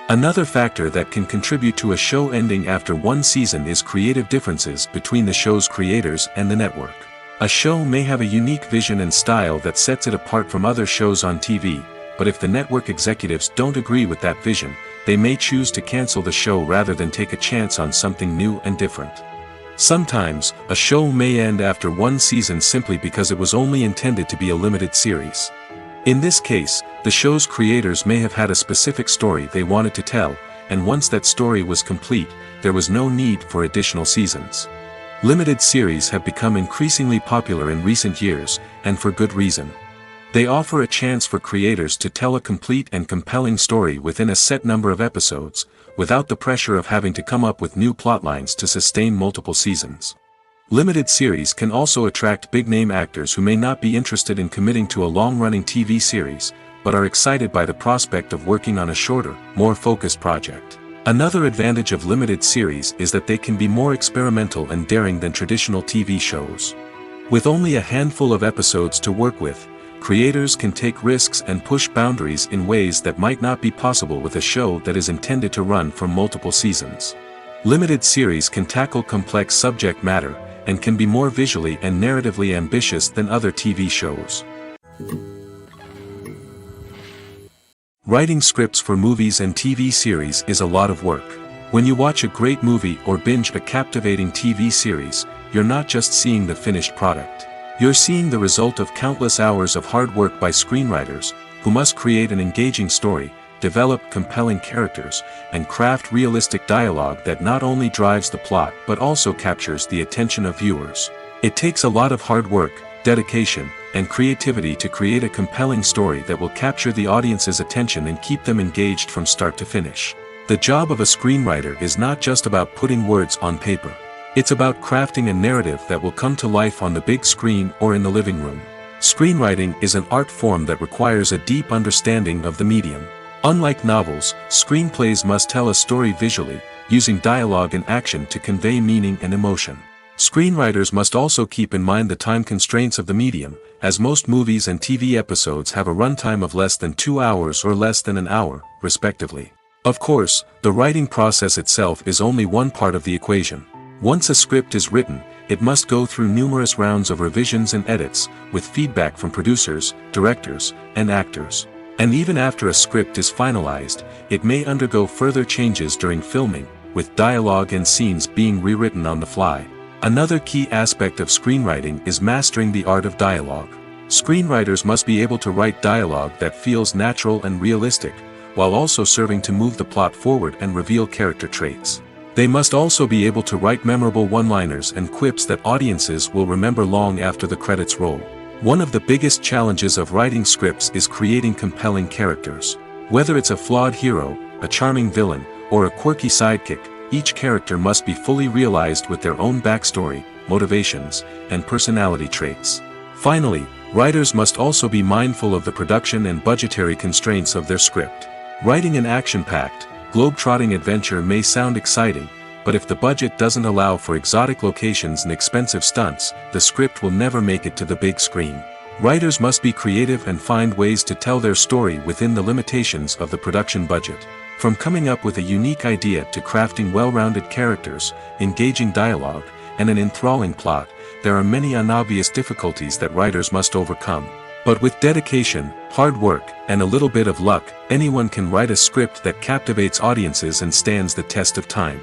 Another factor that can contribute to a show ending after one season is creative differences between the show's creators and the network. A show may have a unique vision and style that sets it apart from other shows on TV, but if the network executives don't agree with that vision, they may choose to cancel the show rather than take a chance on something new and different. Sometimes, a show may end after one season simply because it was only intended to be a limited series. In this case, the show's creators may have had a specific story they wanted to tell, and once that story was complete, there was no need for additional seasons. Limited series have become increasingly popular in recent years, and for good reason. They offer a chance for creators to tell a complete and compelling story within a set number of episodes, without the pressure of having to come up with new plotlines to sustain multiple seasons. Limited series can also attract big-name actors who may not be interested in committing to a long-running TV series, but are excited by the prospect of working on a shorter, more focused project. Another advantage of limited series is that they can be more experimental and daring than traditional TV shows. With only a handful of episodes to work with, creators can take risks and push boundaries in ways that might not be possible with a show that is intended to run for multiple seasons. Limited series can tackle complex subject matter, and can be more visually and narratively ambitious than other TV shows. Writing scripts for movies and TV series is a lot of work. When you watch a great movie or binge a captivating TV series, you're not just seeing the finished product. You're seeing the result of countless hours of hard work by screenwriters, who must create an engaging story, develop compelling characters, and craft realistic dialogue that not only drives the plot but also captures the attention of viewers. It takes a lot of hard work, dedication, and creativity to create a compelling story that will capture the audience's attention and keep them engaged from start to finish. The job of a screenwriter is not just about putting words on paper. It's about crafting a narrative that will come to life on the big screen or in the living room. Screenwriting is an art form that requires a deep understanding of the medium. Unlike novels, screenplays must tell a story visually, using dialogue and action to convey meaning and emotion. Screenwriters must also keep in mind the time constraints of the medium, as most movies and TV episodes have a runtime of less than 2 hours or less than an hour, respectively. Of course, the writing process itself is only one part of the equation. Once a script is written, it must go through numerous rounds of revisions and edits, with feedback from producers, directors, and actors. And even after a script is finalized, it may undergo further changes during filming, with dialogue and scenes being rewritten on the fly. Another key aspect of screenwriting is mastering the art of dialogue. Screenwriters must be able to write dialogue that feels natural and realistic, while also serving to move the plot forward and reveal character traits. They must also be able to write memorable one-liners and quips that audiences will remember long after the credits roll. One of the biggest challenges of writing scripts is creating compelling characters. Whether it's a flawed hero, a charming villain, or a quirky sidekick, each character must be fully realized with their own backstory, motivations, and personality traits. Finally, writers must also be mindful of the production and budgetary constraints of their script. Writing an action-packed, globe-trotting adventure may sound exciting, but if the budget doesn't allow for exotic locations and expensive stunts, the script will never make it to the big screen. Writers must be creative and find ways to tell their story within the limitations of the production budget. From coming up with a unique idea to crafting well-rounded characters, engaging dialogue, and an enthralling plot, there are many unobvious difficulties that writers must overcome. But with dedication, hard work, and a little bit of luck, anyone can write a script that captivates audiences and stands the test of time.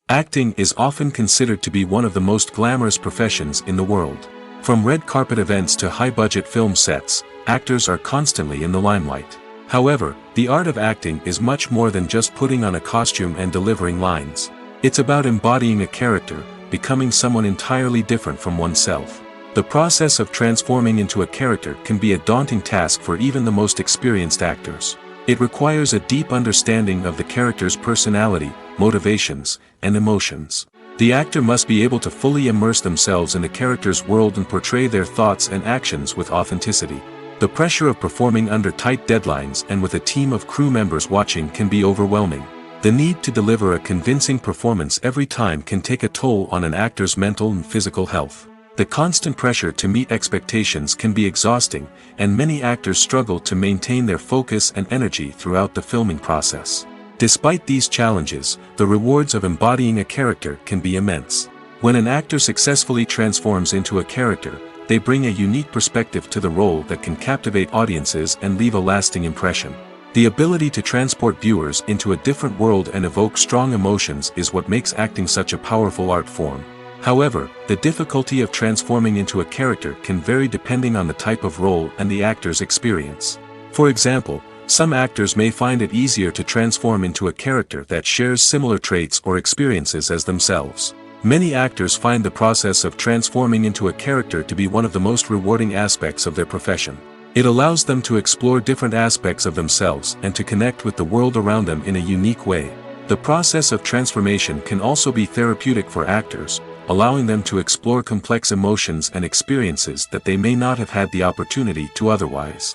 Acting is often considered to be one of the most glamorous professions in the world. From red carpet events to high-budget film sets, actors are constantly in the limelight. However, the art of acting is much more than just putting on a costume and delivering lines. It's about embodying a character, becoming someone entirely different from oneself. The process of transforming into a character can be a daunting task for even the most experienced actors. It requires a deep understanding of the character's personality, motivations, and emotions. The actor must be able to fully immerse themselves in the character's world and portray their thoughts and actions with authenticity. The pressure of performing under tight deadlines and with a team of crew members watching can be overwhelming. The need to deliver a convincing performance every time can take a toll on an actor's mental and physical health. The constant pressure to meet expectations can be exhausting, and many actors struggle to maintain their focus and energy throughout the filming process. Despite these challenges, the rewards of embodying a character can be immense. When an actor successfully transforms into a character, they bring a unique perspective to the role that can captivate audiences and leave a lasting impression. The ability to transport viewers into a different world and evoke strong emotions is what makes acting such a powerful art form. However, the difficulty of transforming into a character can vary depending on the type of role and the actor's experience. For example, some actors may find it easier to transform into a character that shares similar traits or experiences as themselves. Many actors find the process of transforming into a character to be one of the most rewarding aspects of their profession. It allows them to explore different aspects of themselves and to connect with the world around them in a unique way. The process of transformation can also be therapeutic for actors, allowing them to explore complex emotions and experiences that they may not have had the opportunity to otherwise.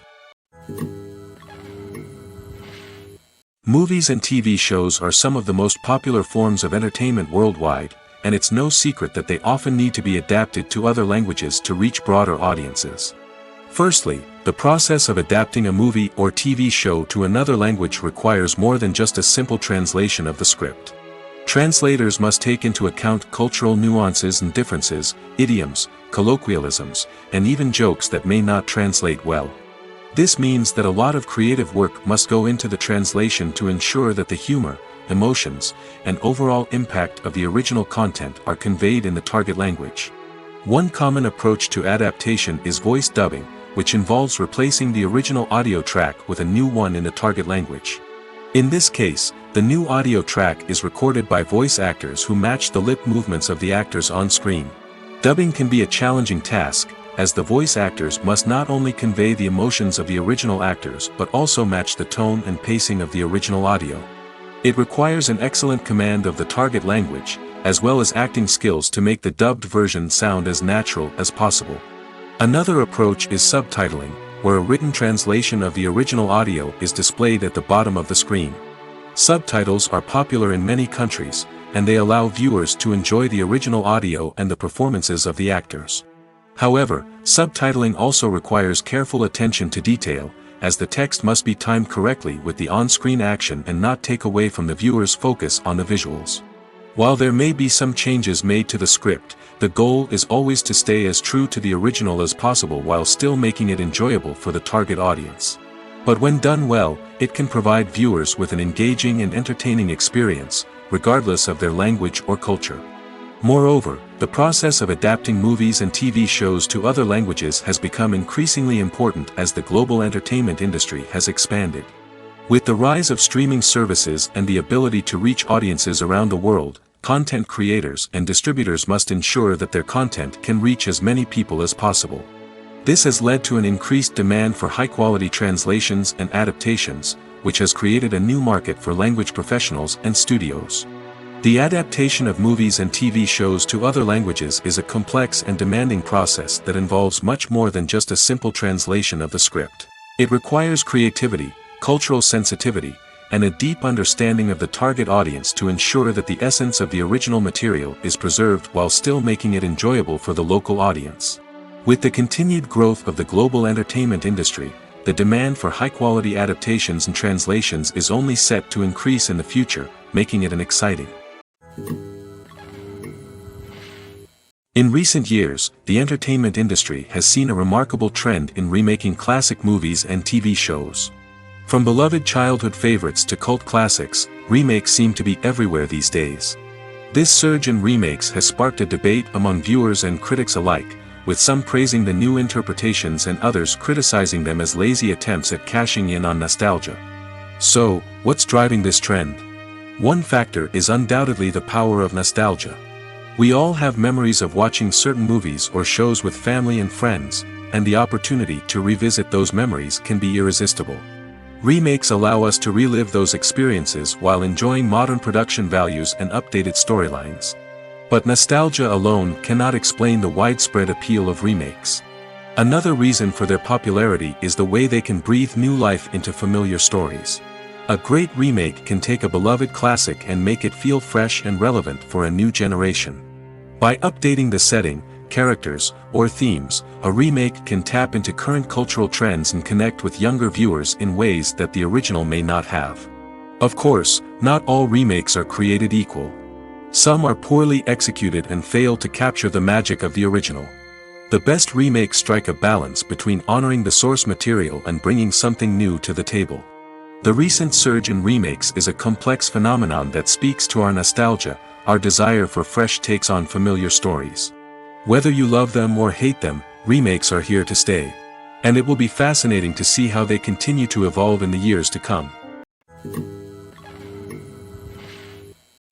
Movies and TV shows are some of the most popular forms of entertainment worldwide, and it's no secret that they often need to be adapted to other languages to reach broader audiences. Firstly, the process of adapting a movie or TV show to another language requires more than just a simple translation of the script. Translators must take into account cultural nuances and differences, idioms, colloquialisms, and even jokes that may not translate well. This means that a lot of creative work must go into the translation to ensure that the humor, emotions, and overall impact of the original content are conveyed in the target language. One common approach to adaptation is voice dubbing, which involves replacing the original audio track with a new one in the target language. In this case, the new audio track is recorded by voice actors who match the lip movements of the actors on screen. Dubbing can be a challenging task, as the voice actors must not only convey the emotions of the original actors but also match the tone and pacing of the original audio. It requires an excellent command of the target language, as well as acting skills to make the dubbed version sound as natural as possible. Another approach is subtitling, where a written translation of the original audio is displayed at the bottom of the screen. Subtitles are popular in many countries, and they allow viewers to enjoy the original audio and the performances of the actors. However, subtitling also requires careful attention to detail, as the text must be timed correctly with the on-screen action and not take away from the viewer's focus on the visuals. While there may be some changes made to the script, the goal is always to stay as true to the original as possible while still making it enjoyable for the target audience. But when done well, it can provide viewers with an engaging and entertaining experience, regardless of their language or culture. Moreover, the process of adapting movies and TV shows to other languages has become increasingly important as the global entertainment industry has expanded. With the rise of streaming services and the ability to reach audiences around the world, content creators and distributors must ensure that their content can reach as many people as possible. This has led to an increased demand for high-quality translations and adaptations, which has created a new market for language professionals and studios. The adaptation of movies and TV shows to other languages is a complex and demanding process that involves much more than just a simple translation of the script. It requires creativity, cultural sensitivity, and a deep understanding of the target audience to ensure that the essence of the original material is preserved while still making it enjoyable for the local audience. With the continued growth of the global entertainment industry, the demand for high-quality adaptations and translations is only set to increase in the future, making it an exciting. In recent years, the entertainment industry has seen a remarkable trend in remaking classic movies and TV shows. From beloved childhood favorites to cult classics, remakes seem to be everywhere these days. This surge in remakes has sparked a debate among viewers and critics alike, with some praising the new interpretations and others criticizing them as lazy attempts at cashing in on nostalgia. So, what's driving this trend? One factor is undoubtedly the power of nostalgia. We all have memories of watching certain movies or shows with family and friends, and the opportunity to revisit those memories can be irresistible. Remakes allow us to relive those experiences while enjoying modern production values and updated storylines. But nostalgia alone cannot explain the widespread appeal of remakes. Another reason for their popularity is the way they can breathe new life into familiar stories. A great remake can take a beloved classic and make it feel fresh and relevant for a new generation. By updating the setting, characters, or themes, a remake can tap into current cultural trends and connect with younger viewers in ways that the original may not have. Of course, not all remakes are created equal. Some are poorly executed and fail to capture the magic of the original. The best remakes strike a balance between honoring the source material and bringing something new to the table. The recent surge in remakes is a complex phenomenon that speaks to our nostalgia, our desire for fresh takes on familiar stories. Whether you love them or hate them, remakes are here to stay. And it will be fascinating to see how they continue to evolve in the years to come.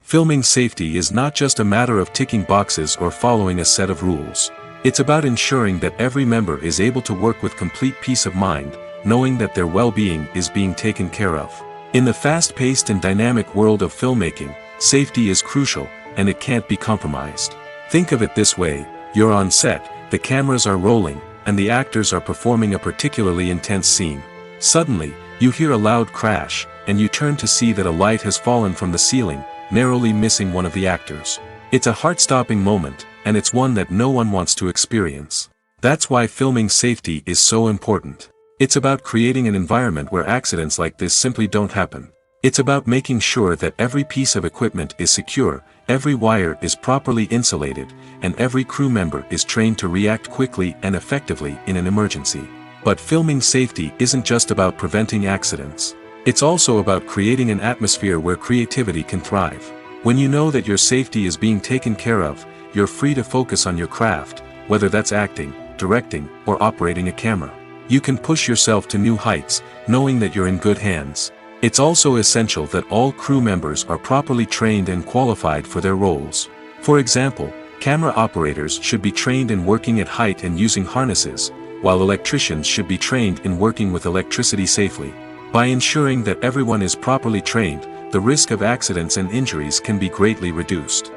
Filming safety is not just a matter of ticking boxes or following a set of rules. It's about ensuring that every member is able to work with complete peace of mind, knowing that their well-being is being taken care of. In the fast-paced and dynamic world of filmmaking, safety is crucial, and it can't be compromised. Think of it this way: you're on set, the cameras are rolling, and the actors are performing a particularly intense scene. Suddenly, you hear a loud crash, and you turn to see that a light has fallen from the ceiling, narrowly missing one of the actors. It's a heart-stopping moment, and it's one that no one wants to experience. That's why filming safety is so important. It's about creating an environment where accidents like this simply don't happen. It's about making sure that every piece of equipment is secure, every wire is properly insulated, and every crew member is trained to react quickly and effectively in an emergency. But filming safety isn't just about preventing accidents. It's also about creating an atmosphere where creativity can thrive. When you know that your safety is being taken care of, you're free to focus on your craft, whether that's acting, directing, or operating a camera. You can push yourself to new heights, knowing that you're in good hands. It's also essential that all crew members are properly trained and qualified for their roles. For example, camera operators should be trained in working at height and using harnesses, while electricians should be trained in working with electricity safely. By ensuring that everyone is properly trained, the risk of accidents and injuries can be greatly reduced.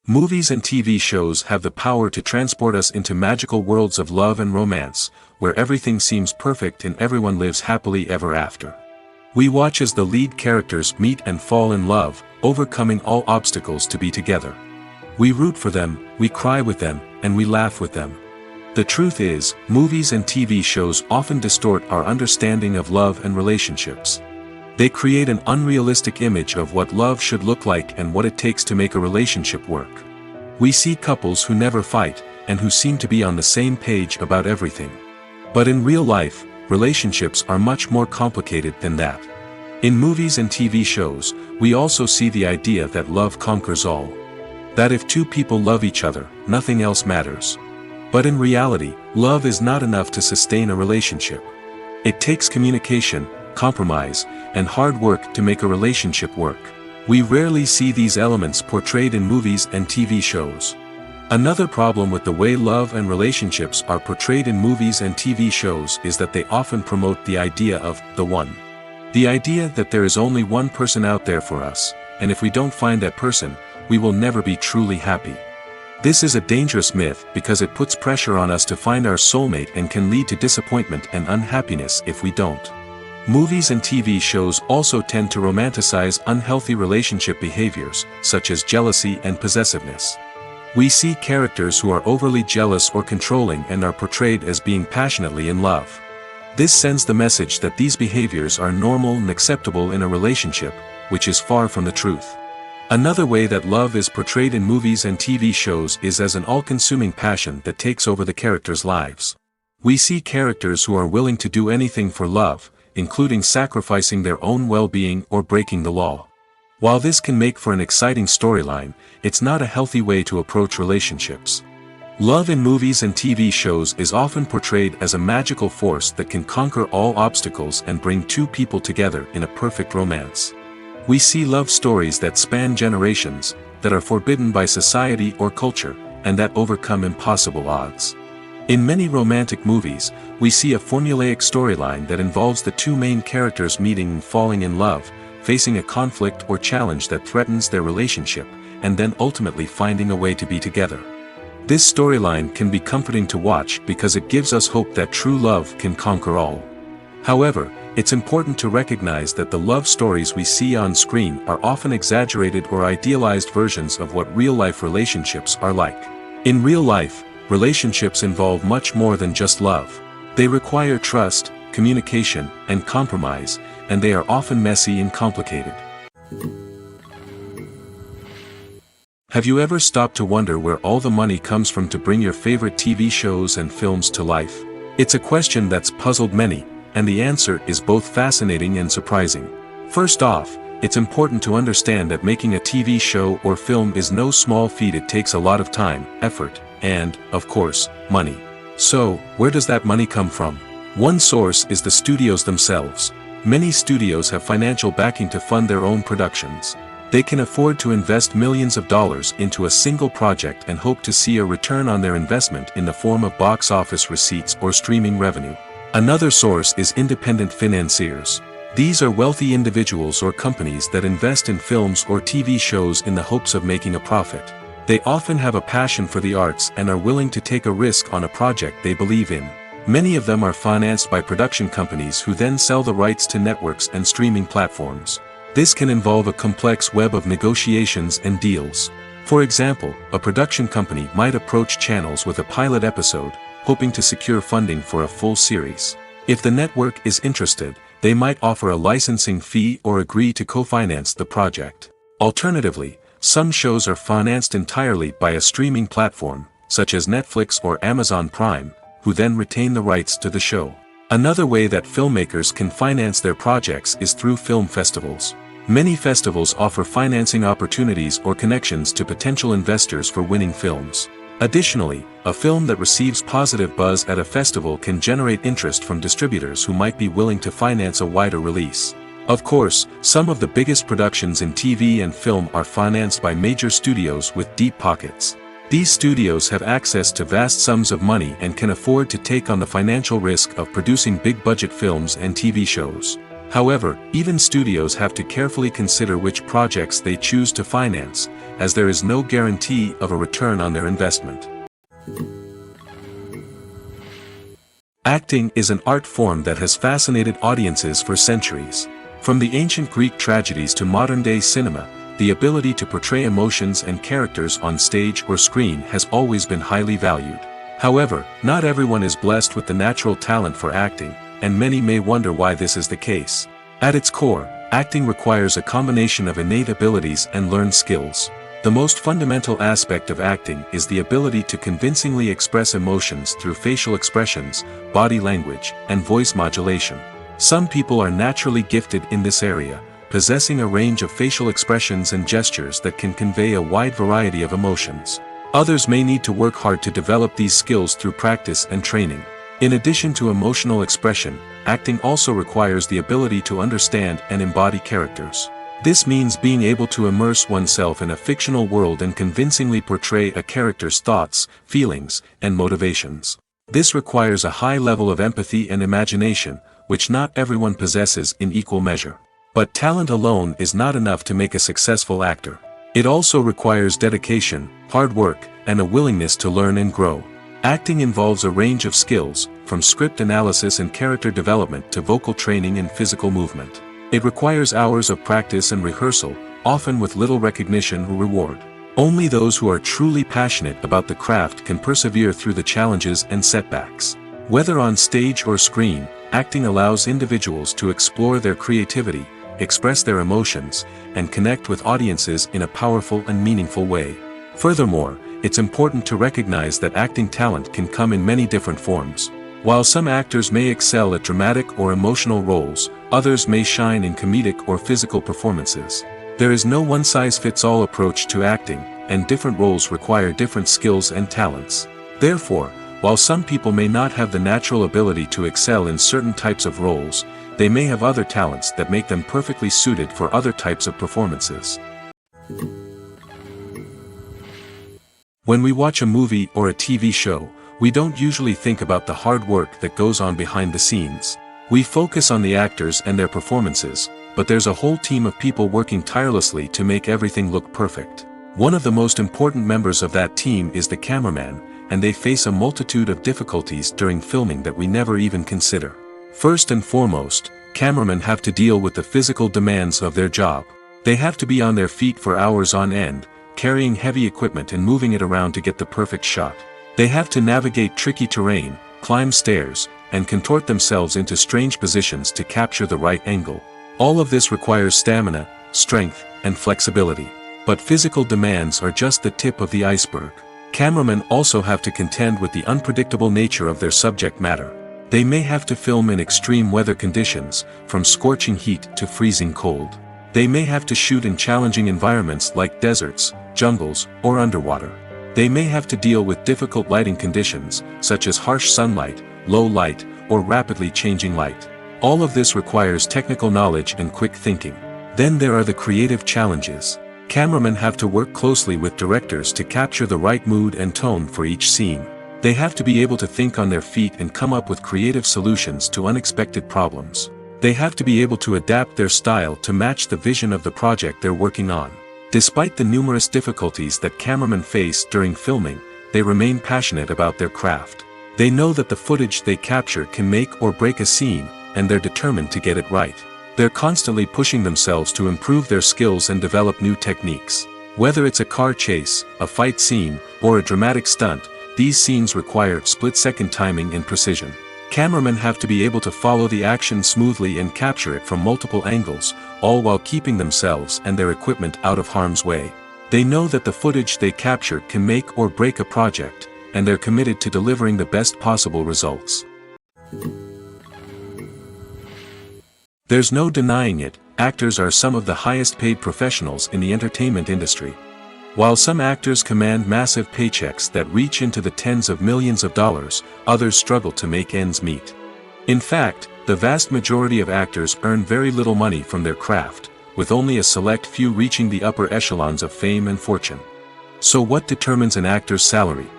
Movies and TV shows have the power to transport us into magical worlds of love and romance, where everything seems perfect and everyone lives happily ever after. We watch as the lead characters meet and fall in love, overcoming all obstacles to be together. We root for them, we cry with them, and we laugh with them. The truth is, movies and TV shows often distort our understanding of love and relationships. They create an unrealistic image of what love should look like and what it takes to make a relationship work. We see couples who never fight, and who seem to be on the same page about everything. But in real life, relationships are much more complicated than that. In movies and TV shows, we also see the idea that love conquers all. That if two people love each other, nothing else matters. But in reality, love is not enough to sustain a relationship. It takes communication, compromise, and hard work to make a relationship work. We rarely see these elements portrayed in movies and TV shows. Another problem with the way love and relationships are portrayed in movies and TV shows is that they often promote the idea of the one. The idea that there is only one person out there for us, and if we don't find that person, we will never be truly happy. This is a dangerous myth because it puts pressure on us to find our soulmate and can lead to disappointment and unhappiness if we don't. Movies and TV shows also tend to romanticize unhealthy relationship behaviors, such as jealousy and possessiveness. We see characters who are overly jealous or controlling and are portrayed as being passionately in love. This sends the message that these behaviors are normal and acceptable in a relationship, which is far from the truth. Another way that love is portrayed in movies and TV shows is as an all-consuming passion that takes over the characters' lives. We see characters who are willing to do anything for love, including sacrificing their own well-being or breaking the law. While this can make for an exciting storyline, it's not a healthy way to approach relationships. Love in movies and TV shows is often portrayed as a magical force that can conquer all obstacles and bring two people together in a perfect romance. We see love stories that span generations, that are forbidden by society or culture, and that overcome impossible odds. In many romantic movies, we see a formulaic storyline that involves the two main characters meeting and falling in love, facing a conflict or challenge that threatens their relationship, and then ultimately finding a way to be together. This storyline can be comforting to watch because it gives us hope that true love can conquer all. However, it's important to recognize that the love stories we see on screen are often exaggerated or idealized versions of what real-life relationships are like. In real life, relationships involve much more than just love. They require trust, communication, and compromise, and they are often messy and complicated. Have you ever stopped to wonder where all the money comes from to bring your favorite TV shows and films to life? It's a question that's puzzled many, and the answer is both fascinating and surprising. First off, it's important to understand that making a TV show or film is no small feat. It takes a lot of time, effort, and, of course, money. So, where does that money come from? One source is the studios themselves. Many studios have financial backing to fund their own productions. They can afford to invest millions of dollars into a single project and hope to see a return on their investment in the form of box office receipts or streaming revenue. Another source is independent financiers. These are wealthy individuals or companies that invest in films or TV shows in the hopes of making a profit. They often have a passion for the arts and are willing to take a risk on a project they believe in. Many of them are financed by production companies who then sell the rights to networks and streaming platforms. This can involve a complex web of negotiations and deals. For example, a production company might approach channels with a pilot episode, hoping to secure funding for a full series. If the network is interested, they might offer a licensing fee or agree to co-finance the project. Alternatively, some shows are financed entirely by a streaming platform, such as Netflix or Amazon Prime, who then retain the rights to the show. Another way that filmmakers can finance their projects is through film festivals. Many festivals offer financing opportunities or connections to potential investors for winning films. Additionally, a film that receives positive buzz at a festival can generate interest from distributors who might be willing to finance a wider release. Of course, some of the biggest productions in TV and film are financed by major studios with deep pockets. These studios have access to vast sums of money and can afford to take on the financial risk of producing big-budget films and TV shows. However, even studios have to carefully consider which projects they choose to finance, as there is no guarantee of a return on their investment. Acting is an art form that has fascinated audiences for centuries. From the ancient Greek tragedies to modern-day cinema, the ability to portray emotions and characters on stage or screen has always been highly valued. However, not everyone is blessed with the natural talent for acting, and many may wonder why this is the case. At its core, acting requires a combination of innate abilities and learned skills. The most fundamental aspect of acting is the ability to convincingly express emotions through facial expressions, body language, and voice modulation. Some people are naturally gifted in this area, possessing a range of facial expressions and gestures that can convey a wide variety of emotions. Others may need to work hard to develop these skills through practice and training. In addition to emotional expression, acting also requires the ability to understand and embody characters. This means being able to immerse oneself in a fictional world and convincingly portray a character's thoughts, feelings, and motivations. This requires a high level of empathy and imagination, which not everyone possesses in equal measure. But talent alone is not enough to make a successful actor. It also requires dedication, hard work, and a willingness to learn and grow. Acting involves a range of skills, from script analysis and character development to vocal training and physical movement. It requires hours of practice and rehearsal, often with little recognition or reward. Only those who are truly passionate about the craft can persevere through the challenges and setbacks. Whether on stage or screen, acting allows individuals to explore their creativity, express their emotions, and connect with audiences in a powerful and meaningful way. Furthermore, it's important to recognize that acting talent can come in many different forms. While some actors may excel at dramatic or emotional roles, others may shine in comedic or physical performances. There is no one-size-fits-all approach to acting, and different roles require different skills and talents. Therefore, while some people may not have the natural ability to excel in certain types of roles, they may have other talents that make them perfectly suited for other types of performances. When we watch a movie or a TV show, we don't usually think about the hard work that goes on behind the scenes. We focus on the actors and their performances, but there's a whole team of people working tirelessly to make everything look perfect. One of the most important members of that team is the cameraman, and they face a multitude of difficulties during filming that we never even consider. First and foremost, cameramen have to deal with the physical demands of their job. They have to be on their feet for hours on end, carrying heavy equipment and moving it around to get the perfect shot. They have to navigate tricky terrain, climb stairs, and contort themselves into strange positions to capture the right angle. All of this requires stamina, strength, and flexibility. But physical demands are just the tip of the iceberg. Cameramen also have to contend with the unpredictable nature of their subject matter. They may have to film in extreme weather conditions, from scorching heat to freezing cold. They may have to shoot in challenging environments like deserts, jungles, or underwater. They may have to deal with difficult lighting conditions, such as harsh sunlight, low light, or rapidly changing light. All of this requires technical knowledge and quick thinking. Then there are the creative challenges. Cameramen have to work closely with directors to capture the right mood and tone for each scene. They have to be able to think on their feet and come up with creative solutions to unexpected problems. They have to be able to adapt their style to match the vision of the project they're working on. Despite the numerous difficulties that cameramen face during filming, they remain passionate about their craft. They know that the footage they capture can make or break a scene, and they're determined to get it right. They're constantly pushing themselves to improve their skills and develop new techniques. Whether it's a car chase, a fight scene, or a dramatic stunt, these scenes require split-second timing and precision. Cameramen have to be able to follow the action smoothly and capture it from multiple angles, all while keeping themselves and their equipment out of harm's way. They know that the footage they capture can make or break a project, and they're committed to delivering the best possible results. There's no denying it, actors are some of the highest-paid professionals in the entertainment industry. While some actors command massive paychecks that reach into the tens of millions of dollars, others struggle to make ends meet. In fact, the vast majority of actors earn very little money from their craft, with only a select few reaching the upper echelons of fame and fortune. So what determines an actor's salary?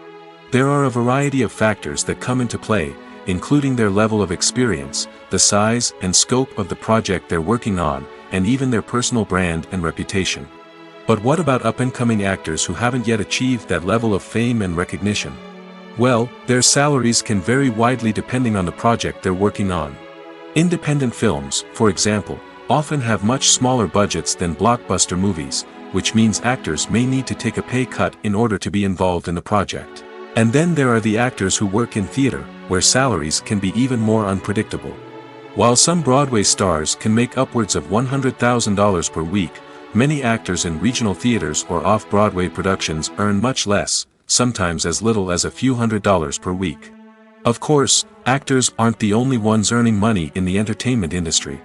There are a variety of factors that come into play, including their level of experience, the size and scope of the project they're working on, and even their personal brand and reputation. But what about up-and-coming actors who haven't yet achieved that level of fame and recognition? Well, their salaries can vary widely depending on the project they're working on. Independent films, for example, often have much smaller budgets than blockbuster movies, which means actors may need to take a pay cut in order to be involved in the project. And then there are the actors who work in theater, where salaries can be even more unpredictable. While some Broadway stars can make upwards of $100,000 per week, many actors in regional theaters or off-Broadway productions earn much less, sometimes as little as a few $100s per week. Of course, actors aren't the only ones earning money in the entertainment industry.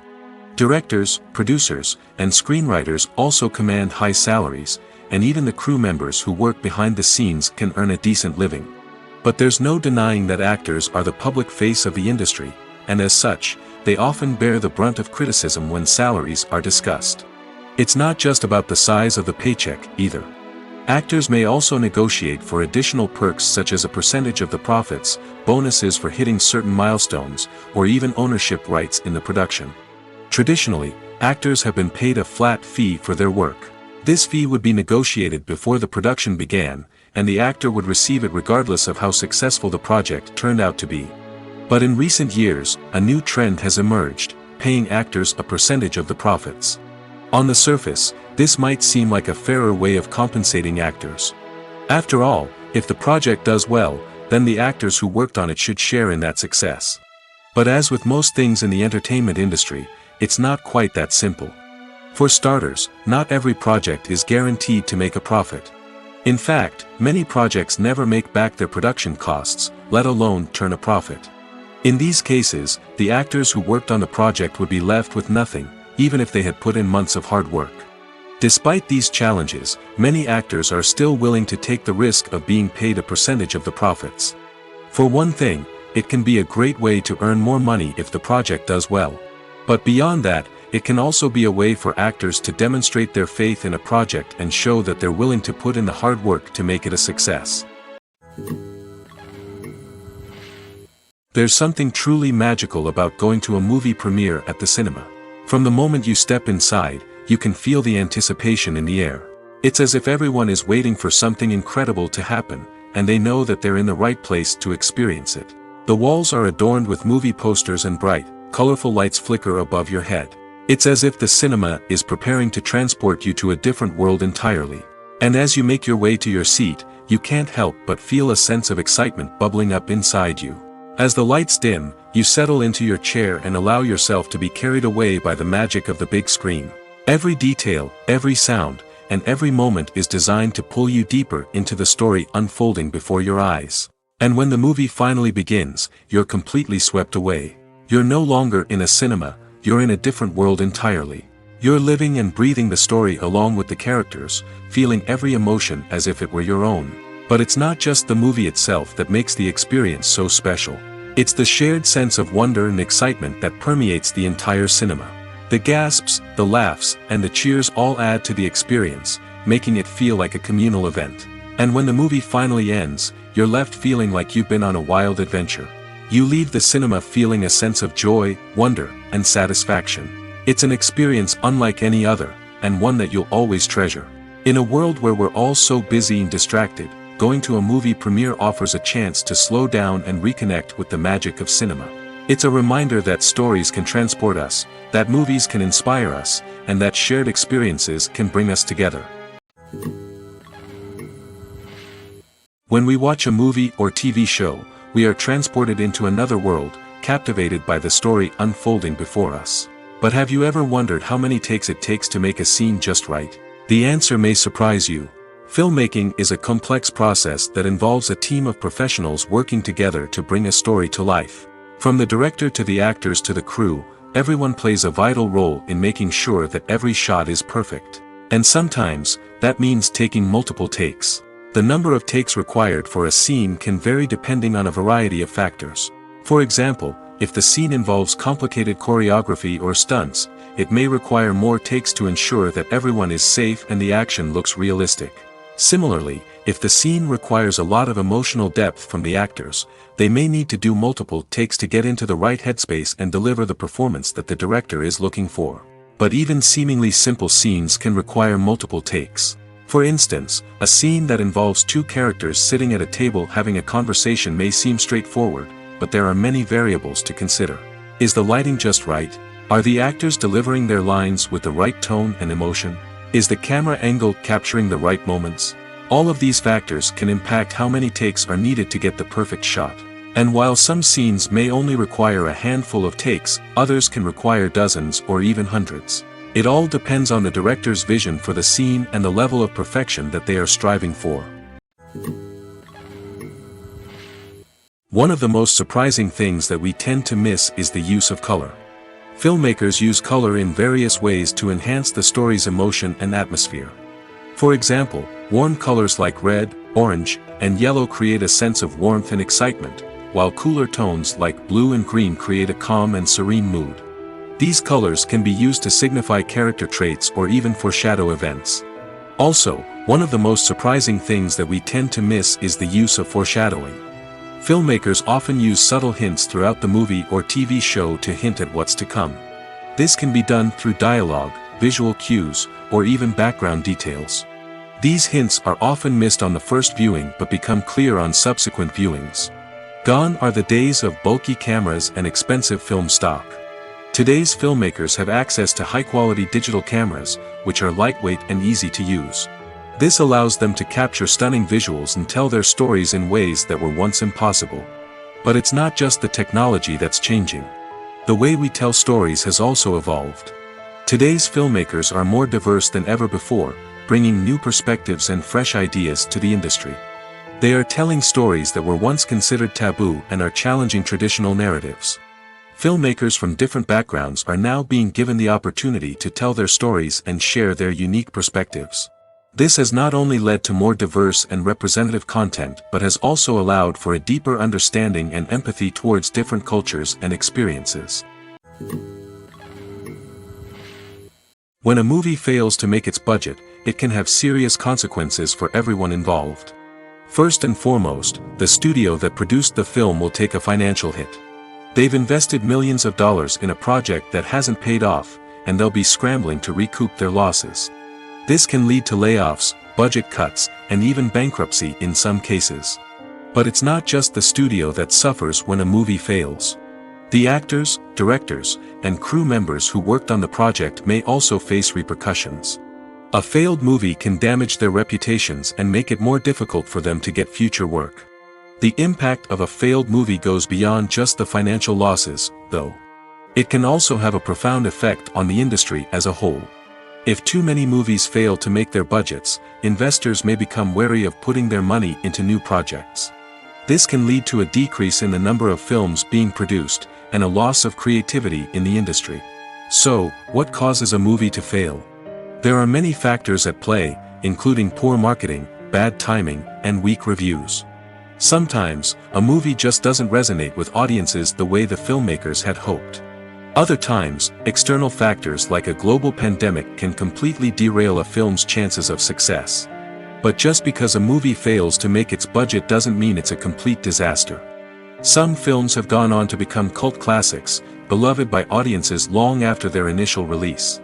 Directors, producers, and screenwriters also command high salaries, and even the crew members who work behind the scenes can earn a decent living. But there's no denying that actors are the public face of the industry, and as such, they often bear the brunt of criticism when salaries are discussed. It's not just about the size of the paycheck, either. Actors may also negotiate for additional perks such as a percentage of the profits, bonuses for hitting certain milestones, or even ownership rights in the production. Traditionally, actors have been paid a flat fee for their work. This fee would be negotiated before the production began, and the actor would receive it regardless of how successful the project turned out to be. But in recent years, a new trend has emerged, paying actors a percentage of the profits. On the surface, this might seem like a fairer way of compensating actors. After all, if the project does well, then the actors who worked on it should share in that success. But as with most things in the entertainment industry, it's not quite that simple. For starters, not every project is guaranteed to make a profit. In fact, many projects never make back their production costs, let alone turn a profit. In these cases, the actors who worked on the project would be left with nothing, even if they had put in months of hard work. Despite these challenges, many actors are still willing to take the risk of being paid a percentage of the profits. For one thing, it can be a great way to earn more money if the project does well. But beyond that, it can also be a way for actors to demonstrate their faith in a project and show that they're willing to put in the hard work to make it a success. There's something truly magical about going to a movie premiere at the cinema. From the moment you step inside, you can feel the anticipation in the air. It's as if everyone is waiting for something incredible to happen, and they know that they're in the right place to experience it. The walls are adorned with movie posters and bright, colorful lights flicker above your head. It's as if the cinema is preparing to transport you to a different world entirely. And as you make your way to your seat, you can't help but feel a sense of excitement bubbling up inside you. As the lights dim, you settle into your chair and allow yourself to be carried away by the magic of the big screen. Every detail, every sound, and every moment is designed to pull you deeper into the story unfolding before your eyes. And when the movie finally begins, you're completely swept away. You're no longer in a cinema, you're in a different world entirely. You're living and breathing the story along with the characters, feeling every emotion as if it were your own. But it's not just the movie itself that makes the experience so special. It's the shared sense of wonder and excitement that permeates the entire cinema. The gasps, the laughs, and the cheers all add to the experience, making it feel like a communal event. And when the movie finally ends, you're left feeling like you've been on a wild adventure. You leave the cinema feeling a sense of joy, wonder, and satisfaction. It's an experience unlike any other, and one that you'll always treasure. In a world where we're all so busy and distracted, going to a movie premiere offers a chance to slow down and reconnect with the magic of cinema. It's a reminder that stories can transport us, that movies can inspire us, and that shared experiences can bring us together. When we watch a movie or TV show, we are transported into another world, captivated by the story unfolding before us. But have you ever wondered how many takes it takes to make a scene just right? The answer may surprise you. Filmmaking is a complex process that involves a team of professionals working together to bring a story to life. From the director to the actors to the crew, everyone plays a vital role in making sure that every shot is perfect. And sometimes, that means taking multiple takes. The number of takes required for a scene can vary depending on a variety of factors. For example, if the scene involves complicated choreography or stunts, it may require more takes to ensure that everyone is safe and the action looks realistic. Similarly, if the scene requires a lot of emotional depth from the actors, they may need to do multiple takes to get into the right headspace and deliver the performance that the director is looking for. But even seemingly simple scenes can require multiple takes. For instance, a scene that involves two characters sitting at a table having a conversation may seem straightforward, but there are many variables to consider. Is the lighting just right? Are the actors delivering their lines with the right tone and emotion? Is the camera angle capturing the right moments? All of these factors can impact how many takes are needed to get the perfect shot. And while some scenes may only require a handful of takes, others can require dozens or even hundreds. It all depends on the director's vision for the scene and the level of perfection that they are striving for. One of the most surprising things that we tend to miss is the use of color. Filmmakers use color in various ways to enhance the story's emotion and atmosphere. For example, warm colors like red, orange, and yellow create a sense of warmth and excitement, while cooler tones like blue and green create a calm and serene mood. These colors can be used to signify character traits or even foreshadow events. Also, one of the most surprising things that we tend to miss is the use of foreshadowing. Filmmakers often use subtle hints throughout the movie or TV show to hint at what's to come. This can be done through dialogue, visual cues, or even background details. These hints are often missed on the first viewing but become clear on subsequent viewings. Gone are the days of bulky cameras and expensive film stock. Today's filmmakers have access to high-quality digital cameras, which are lightweight and easy to use. This allows them to capture stunning visuals and tell their stories in ways that were once impossible. But it's not just the technology that's changing. The way we tell stories has also evolved. Today's filmmakers are more diverse than ever before, bringing new perspectives and fresh ideas to the industry. They are telling stories that were once considered taboo and are challenging traditional narratives. Filmmakers from different backgrounds are now being given the opportunity to tell their stories and share their unique perspectives. This has not only led to more diverse and representative content but has also allowed for a deeper understanding and empathy towards different cultures and experiences. When a movie fails to make its budget, it can have serious consequences for everyone involved. First and foremost, the studio that produced the film will take a financial hit. They've invested millions of dollars in a project that hasn't paid off, and they'll be scrambling to recoup their losses. This can lead to layoffs, budget cuts, and even bankruptcy in some cases. But it's not just the studio that suffers when a movie fails. The actors, directors, and crew members who worked on the project may also face repercussions. A failed movie can damage their reputations and make it more difficult for them to get future work. The impact of a failed movie goes beyond just the financial losses, though. It can also have a profound effect on the industry as a whole. If too many movies fail to make their budgets, investors may become wary of putting their money into new projects. This can lead to a decrease in the number of films being produced, and a loss of creativity in the industry. So, what causes a movie to fail? There are many factors at play, including poor marketing, bad timing, and weak reviews. Sometimes, a movie just doesn't resonate with audiences the way the filmmakers had hoped. Other times, external factors like a global pandemic can completely derail a film's chances of success. But just because a movie fails to make its budget doesn't mean it's a complete disaster. Some films have gone on to become cult classics, beloved by audiences long after their initial release.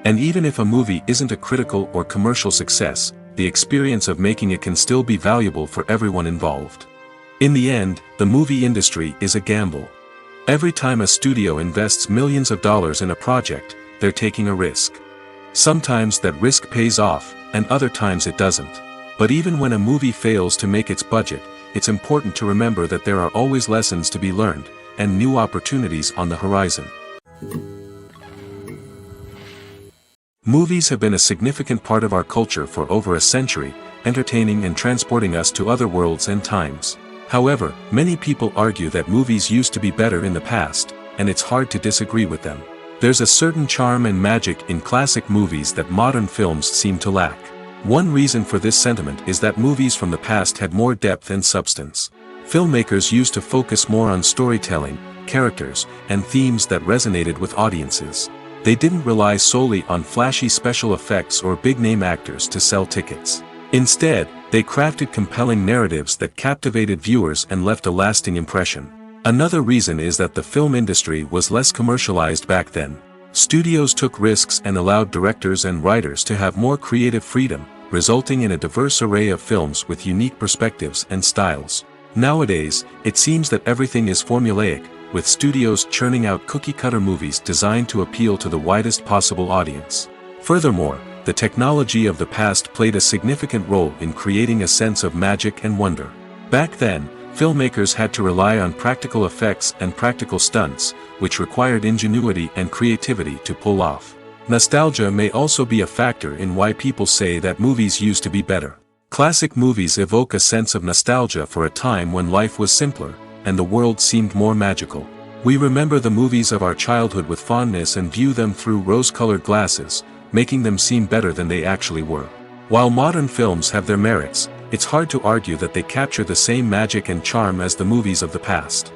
And even if a movie isn't a critical or commercial success, the experience of making it can still be valuable for everyone involved. In the end, the movie industry is a gamble. Every time a studio invests millions of dollars in a project, they're taking a risk. Sometimes that risk pays off, and other times it doesn't. But even when a movie fails to make its budget, it's important to remember that there are always lessons to be learned, and new opportunities on the horizon. Movies have been a significant part of our culture for over a century, entertaining and transporting us to other worlds and times. However, many people argue that movies used to be better in the past, and it's hard to disagree with them. There's a certain charm and magic in classic movies that modern films seem to lack. One reason for this sentiment is that movies from the past had more depth and substance. Filmmakers used to focus more on storytelling, characters, and themes that resonated with audiences. They didn't rely solely on flashy special effects or big-name actors to sell tickets. Instead, they crafted compelling narratives that captivated viewers and left a lasting impression. Another reason is that the film industry was less commercialized back then. Studios took risks and allowed directors and writers to have more creative freedom, resulting in a diverse array of films with unique perspectives and styles. Nowadays, it seems that everything is formulaic, with studios churning out cookie-cutter movies designed to appeal to the widest possible audience. Furthermore, the technology of the past played a significant role in creating a sense of magic and wonder. Back then, filmmakers had to rely on practical effects and practical stunts, which required ingenuity and creativity to pull off. Nostalgia may also be a factor in why people say that movies used to be better. Classic movies evoke a sense of nostalgia for a time when life was simpler, and the world seemed more magical. We remember the movies of our childhood with fondness and view them through rose-colored glasses, making them seem better than they actually were. While modern films have their merits, it's hard to argue that they capture the same magic and charm as the movies of the past.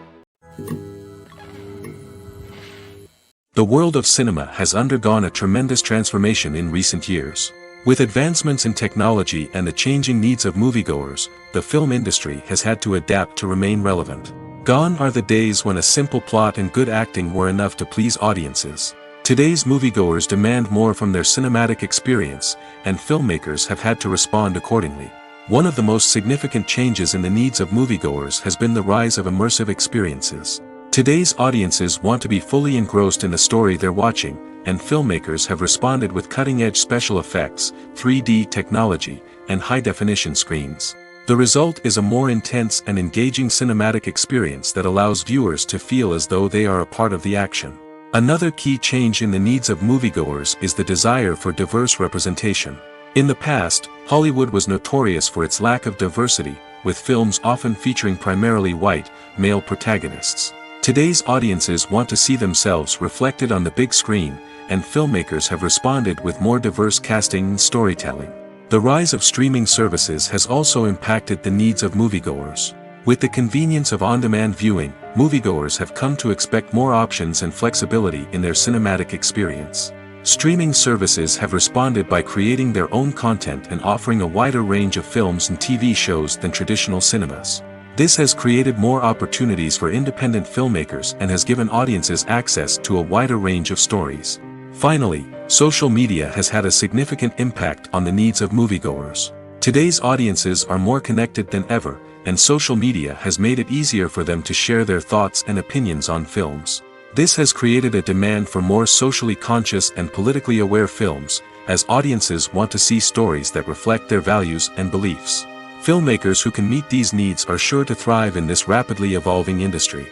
The world of cinema has undergone a tremendous transformation in recent years. With advancements in technology and the changing needs of moviegoers, the film industry has had to adapt to remain relevant. Gone are the days when a simple plot and good acting were enough to please audiences. Today's moviegoers demand more from their cinematic experience, and filmmakers have had to respond accordingly. One of the most significant changes in the needs of moviegoers has been the rise of immersive experiences. Today's audiences want to be fully engrossed in the story they're watching, and filmmakers have responded with cutting-edge special effects, 3D technology, and high-definition screens. The result is a more intense and engaging cinematic experience that allows viewers to feel as though they are a part of the action. Another key change in the needs of moviegoers is the desire for diverse representation. In the past, Hollywood was notorious for its lack of diversity, with films often featuring primarily white, male protagonists. Today's audiences want to see themselves reflected on the big screen, and filmmakers have responded with more diverse casting and storytelling. The rise of streaming services has also impacted the needs of moviegoers. With the convenience of on-demand viewing, moviegoers have come to expect more options and flexibility in their cinematic experience. Streaming services have responded by creating their own content and offering a wider range of films and TV shows than traditional cinemas. This has created more opportunities for independent filmmakers and has given audiences access to a wider range of stories. Finally, social media has had a significant impact on the needs of moviegoers. Today's audiences are more connected than ever, and social media has made it easier for them to share their thoughts and opinions on films. This has created a demand for more socially conscious and politically aware films, as audiences want to see stories that reflect their values and beliefs. Filmmakers who can meet these needs are sure to thrive in this rapidly evolving industry.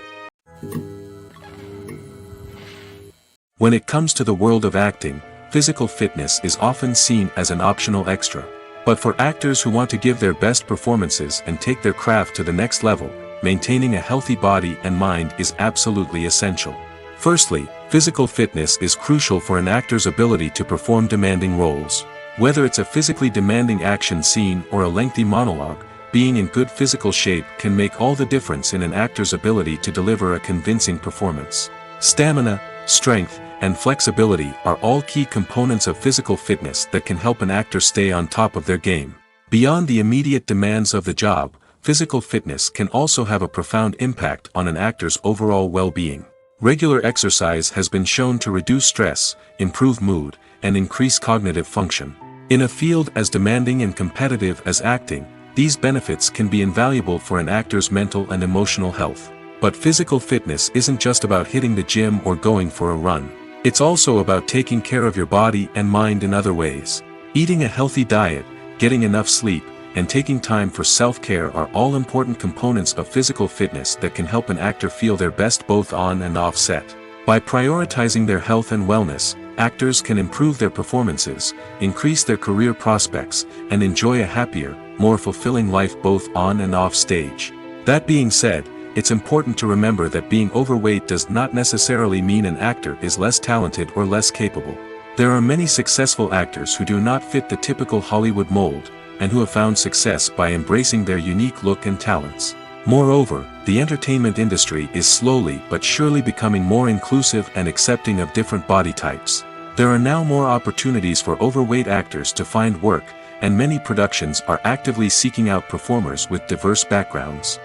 When it comes to the world of acting, physical fitness is often seen as an optional extra. But for actors who want to give their best performances and take their craft to the next level, maintaining a healthy body and mind is absolutely essential. Firstly, physical fitness is crucial for an actor's ability to perform demanding roles. Whether it's a physically demanding action scene or a lengthy monologue, being in good physical shape can make all the difference in an actor's ability to deliver a convincing performance. Stamina, strength, and flexibility are all key components of physical fitness that can help an actor stay on top of their game. Beyond the immediate demands of the job, physical fitness can also have a profound impact on an actor's overall well-being. Regular exercise has been shown to reduce stress, improve mood, and increase cognitive function. In a field as demanding and competitive as acting, these benefits can be invaluable for an actor's mental and emotional health. But physical fitness isn't just about hitting the gym or going for a run. It's also about taking care of your body and mind in other ways. Eating a healthy diet, getting enough sleep, and taking time for self-care are all important components of physical fitness that can help an actor feel their best both on and off set. By prioritizing their health and wellness, actors can improve their performances, increase their career prospects, and enjoy a happier, more fulfilling life both on and off stage. That being said, it's important to remember that being overweight does not necessarily mean an actor is less talented or less capable. There are many successful actors who do not fit the typical Hollywood mold, and who have found success by embracing their unique look and talents. Moreover, the entertainment industry is slowly but surely becoming more inclusive and accepting of different body types. There are now more opportunities for overweight actors to find work, and many productions are actively seeking out performers with diverse backgrounds.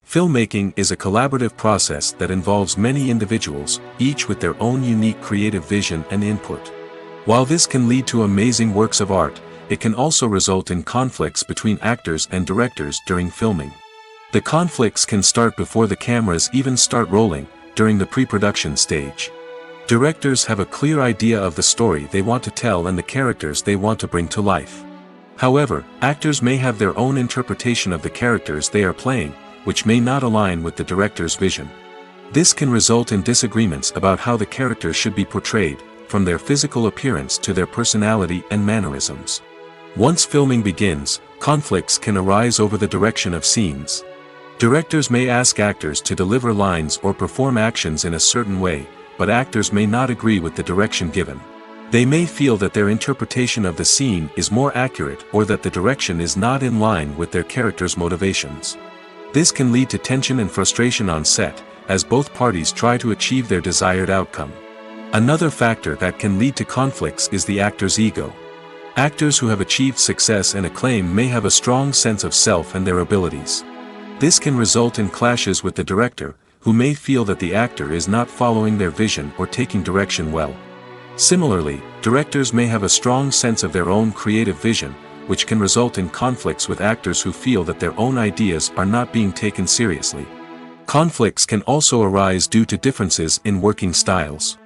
Filmmaking is a collaborative process that involves many individuals, each with their own unique creative vision and input. While this can lead to amazing works of art, it can also result in conflicts between actors and directors during filming. The conflicts can start before the cameras even start rolling, during the pre-production stage. Directors have a clear idea of the story they want to tell and the characters they want to bring to life. However, actors may have their own interpretation of the characters they are playing, which may not align with the director's vision. This can result in disagreements about how the characters should be portrayed, from their physical appearance to their personality and mannerisms. Once filming begins, conflicts can arise over the direction of scenes. Directors may ask actors to deliver lines or perform actions in a certain way, but actors may not agree with the direction given. They may feel that their interpretation of the scene is more accurate or that the direction is not in line with their character's motivations. This can lead to tension and frustration on set, as both parties try to achieve their desired outcome. Another factor that can lead to conflicts is the actor's ego. Actors who have achieved success and acclaim may have a strong sense of self and their abilities. This can result in clashes with the director, who may feel that the actor is not following their vision or taking direction well. Similarly, directors may have a strong sense of their own creative vision, which can result in conflicts with actors who feel that their own ideas are not being taken seriously. Conflicts can also arise due to differences in working styles.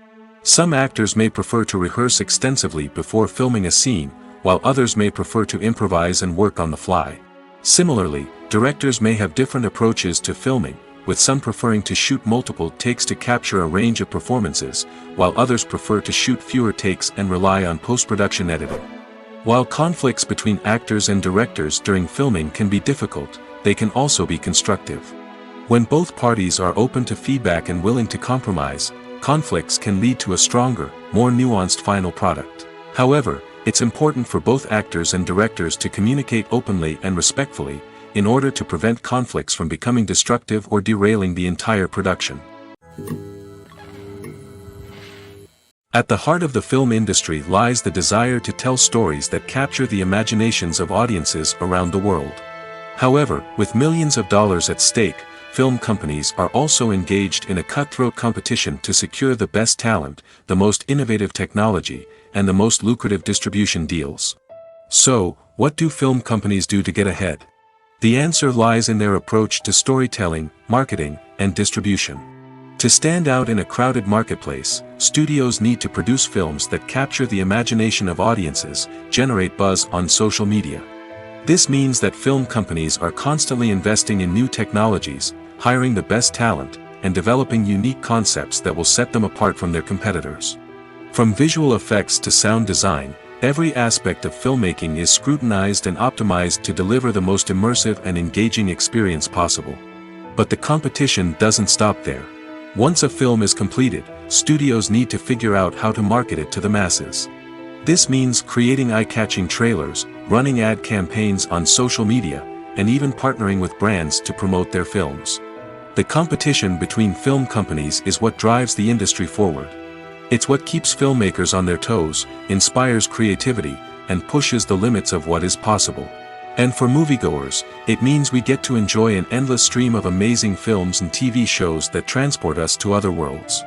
Some actors may prefer to rehearse extensively before filming a scene, while others may prefer to improvise and work on the fly. Similarly, directors may have different approaches to filming, with some preferring to shoot multiple takes to capture a range of performances, while others prefer to shoot fewer takes and rely on post-production editing. While conflicts between actors and directors during filming can be difficult, they can also be constructive. When both parties are open to feedback and willing to compromise, conflicts can lead to a stronger, more nuanced final product. However, it's important for both actors and directors to communicate openly and respectfully, in order to prevent conflicts from becoming destructive or derailing the entire production. At the heart of the film industry lies the desire to tell stories that capture the imaginations of audiences around the world. However, with millions of dollars at stake, film companies are also engaged in a cutthroat competition to secure the best talent, the most innovative technology, and the most lucrative distribution deals. So, what do film companies do to get ahead? The answer lies in their approach to storytelling, marketing, and distribution. To stand out in a crowded marketplace, studios need to produce films that capture the imagination of audiences, generate buzz on social media. This means that film companies are constantly investing in new technologies, hiring the best talent, and developing unique concepts that will set them apart from their competitors. From visual effects to sound design, every aspect of filmmaking is scrutinized and optimized to deliver the most immersive and engaging experience possible. But the competition doesn't stop there. Once a film is completed, studios need to figure out how to market it to the masses. This means creating eye-catching trailers, running ad campaigns on social media, and even partnering with brands to promote their films. The competition between film companies is what drives the industry forward. It's what keeps filmmakers on their toes, inspires creativity, and pushes the limits of what is possible. And for moviegoers, it means we get to enjoy an endless stream of amazing films and TV shows that transport us to other worlds.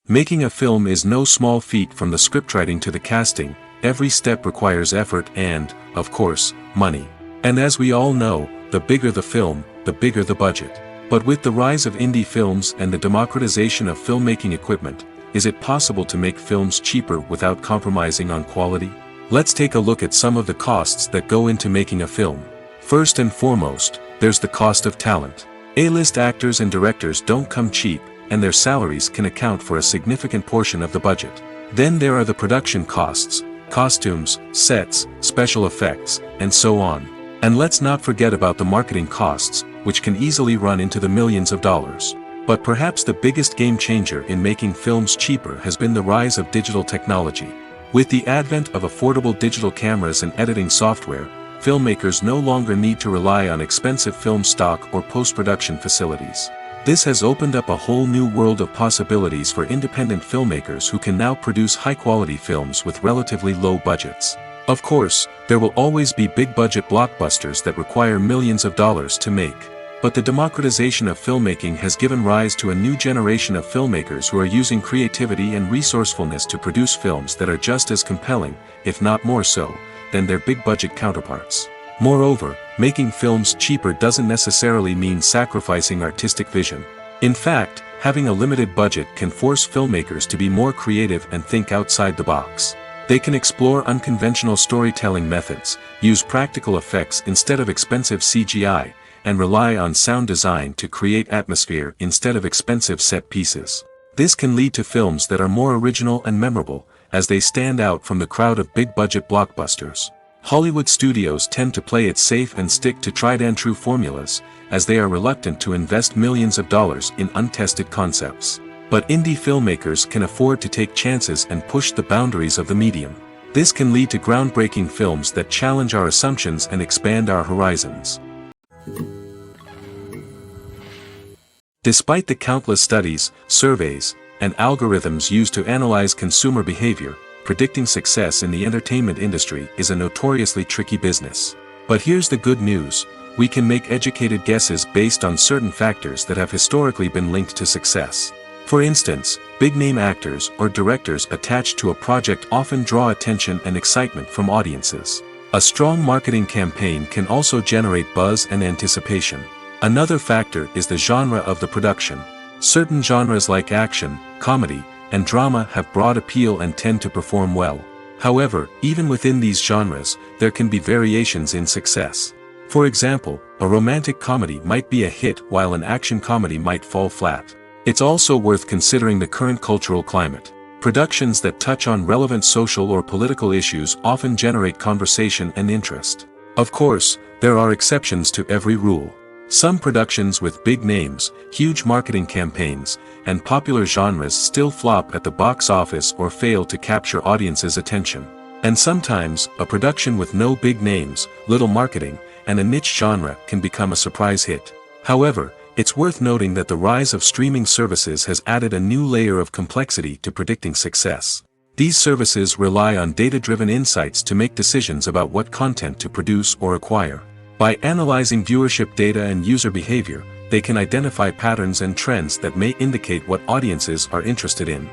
Making a film is no small feat. From the scriptwriting to the casting. Every step requires effort and, of course, money. And as we all know, the bigger the film, the bigger the budget. But with the rise of indie films and the democratization of filmmaking equipment, is it possible to make films cheaper without compromising on quality? Let's take a look at some of the costs that go into making a film. First and foremost, there's the cost of talent. A-list actors and directors don't come cheap, and their salaries can account for a significant portion of the budget. Then there are the production costs. Costumes, sets, special effects, and so on. And let's not forget about the marketing costs, which can easily run into the millions of dollars. But perhaps the biggest game changer in making films cheaper has been the rise of digital technology. With the advent of affordable digital cameras and editing software, filmmakers no longer need to rely on expensive film stock or post-production facilities. This has opened up a whole new world of possibilities for independent filmmakers who can now produce high-quality films with relatively low budgets. Of course, there will always be big-budget blockbusters that require millions of dollars to make. But the democratization of filmmaking has given rise to a new generation of filmmakers who are using creativity and resourcefulness to produce films that are just as compelling, if not more so, than their big-budget counterparts. Moreover, making films cheaper doesn't necessarily mean sacrificing artistic vision. In fact, having a limited budget can force filmmakers to be more creative and think outside the box. They can explore unconventional storytelling methods, use practical effects instead of expensive CGI, and rely on sound design to create atmosphere instead of expensive set pieces. This can lead to films that are more original and memorable, as they stand out from the crowd of big-budget blockbusters. Hollywood studios tend to play it safe and stick to tried-and-true formulas, as they are reluctant to invest millions of dollars in untested concepts. But indie filmmakers can afford to take chances and push the boundaries of the medium. This can lead to groundbreaking films that challenge our assumptions and expand our horizons. Despite the countless studies, surveys, and algorithms used to analyze consumer behavior, predicting success in the entertainment industry is a notoriously tricky business. But here's the good news: we can make educated guesses based on certain factors that have historically been linked to success. For instance, big-name actors or directors attached to a project often draw attention and excitement from audiences. A strong marketing campaign can also generate buzz and anticipation. Another factor is the genre of the production. Certain genres like action, comedy, and drama have broad appeal and tend to perform well. However, even within these genres, there can be variations in success. For example, a romantic comedy might be a hit while an action comedy might fall flat. It's also worth considering the current cultural climate. Productions that touch on relevant social or political issues often generate conversation and interest. Of course, there are exceptions to every rule. Some productions with big names, huge marketing campaigns, and popular genres still flop at the box office or fail to capture audiences' attention. And sometimes, a production with no big names, little marketing, and a niche genre can become a surprise hit. However, it's worth noting that the rise of streaming services has added a new layer of complexity to predicting success. These services rely on data-driven insights to make decisions about what content to produce or acquire. By analyzing viewership data and user behavior, they can identify patterns and trends that may indicate what audiences are interested in.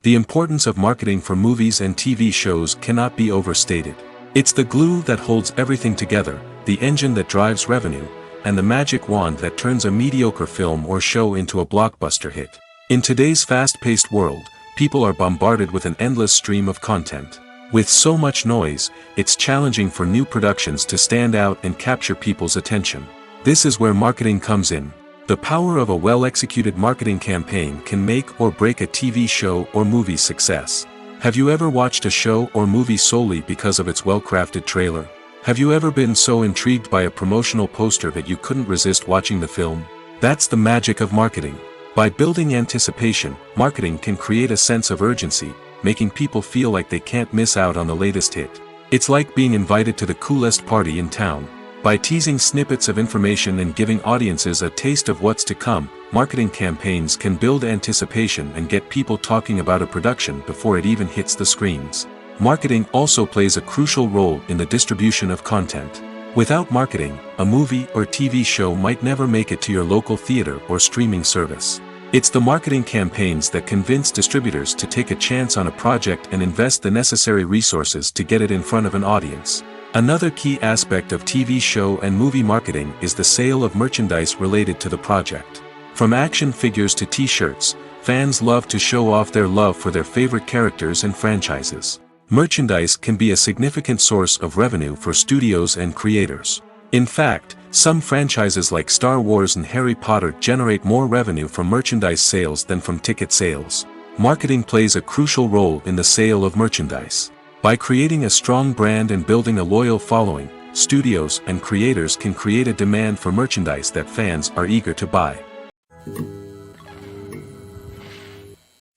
The importance of marketing for movies and TV shows cannot be overstated. It's the glue that holds everything together, the engine that drives revenue, and the magic wand that turns a mediocre film or show into a blockbuster hit. In today's fast-paced world, people are bombarded with an endless stream of content. With so much noise, it's challenging for new productions to stand out and capture people's attention. This is where marketing comes in. The power of a well-executed marketing campaign can make or break a TV show or movie's success. Have you ever watched a show or movie solely because of its well-crafted trailer? Have you ever been so intrigued by a promotional poster that you couldn't resist watching the film? That's the magic of marketing. By building anticipation, marketing can create a sense of urgency, making people feel like they can't miss out on the latest hit. It's like being invited to the coolest party in town. By teasing snippets of information and giving audiences a taste of what's to come, marketing campaigns can build anticipation and get people talking about a production before it even hits the screens. Marketing also plays a crucial role in the distribution of content. Without marketing, a movie or TV show might never make it to your local theater or streaming service. It's the marketing campaigns that convince distributors to take a chance on a project and invest the necessary resources to get it in front of an audience. Another key aspect of TV show and movie marketing is the sale of merchandise related to the project. From action figures to t-shirts, fans love to show off their love for their favorite characters and franchises. Merchandise can be a significant source of revenue for studios and creators. In fact, some franchises like Star Wars and Harry Potter generate more revenue from merchandise sales than from ticket sales. Marketing plays a crucial role in the sale of merchandise. By creating a strong brand and building a loyal following, studios and creators can create a demand for merchandise that fans are eager to buy.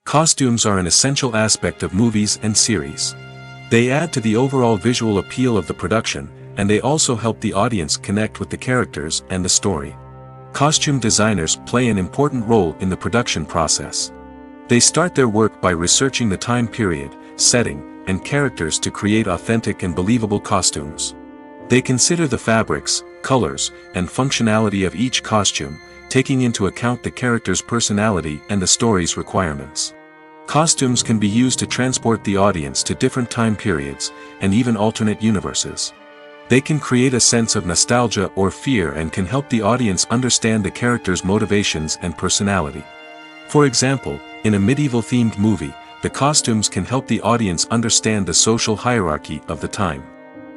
Costumes are an essential aspect of movies and series. They add to the overall visual appeal of the production, and they also help the audience connect with the characters and the story. Costume designers play an important role in the production process. They start their work by researching the time period, setting, and characters to create authentic and believable costumes. They consider the fabrics, colors, and functionality of each costume, taking into account the character's personality and the story's requirements. Costumes can be used to transport the audience to different time periods, and even alternate universes. They can create a sense of nostalgia or fear and can help the audience understand the character's motivations and personality. For example, in a medieval-themed movie, the costumes can help the audience understand the social hierarchy of the time.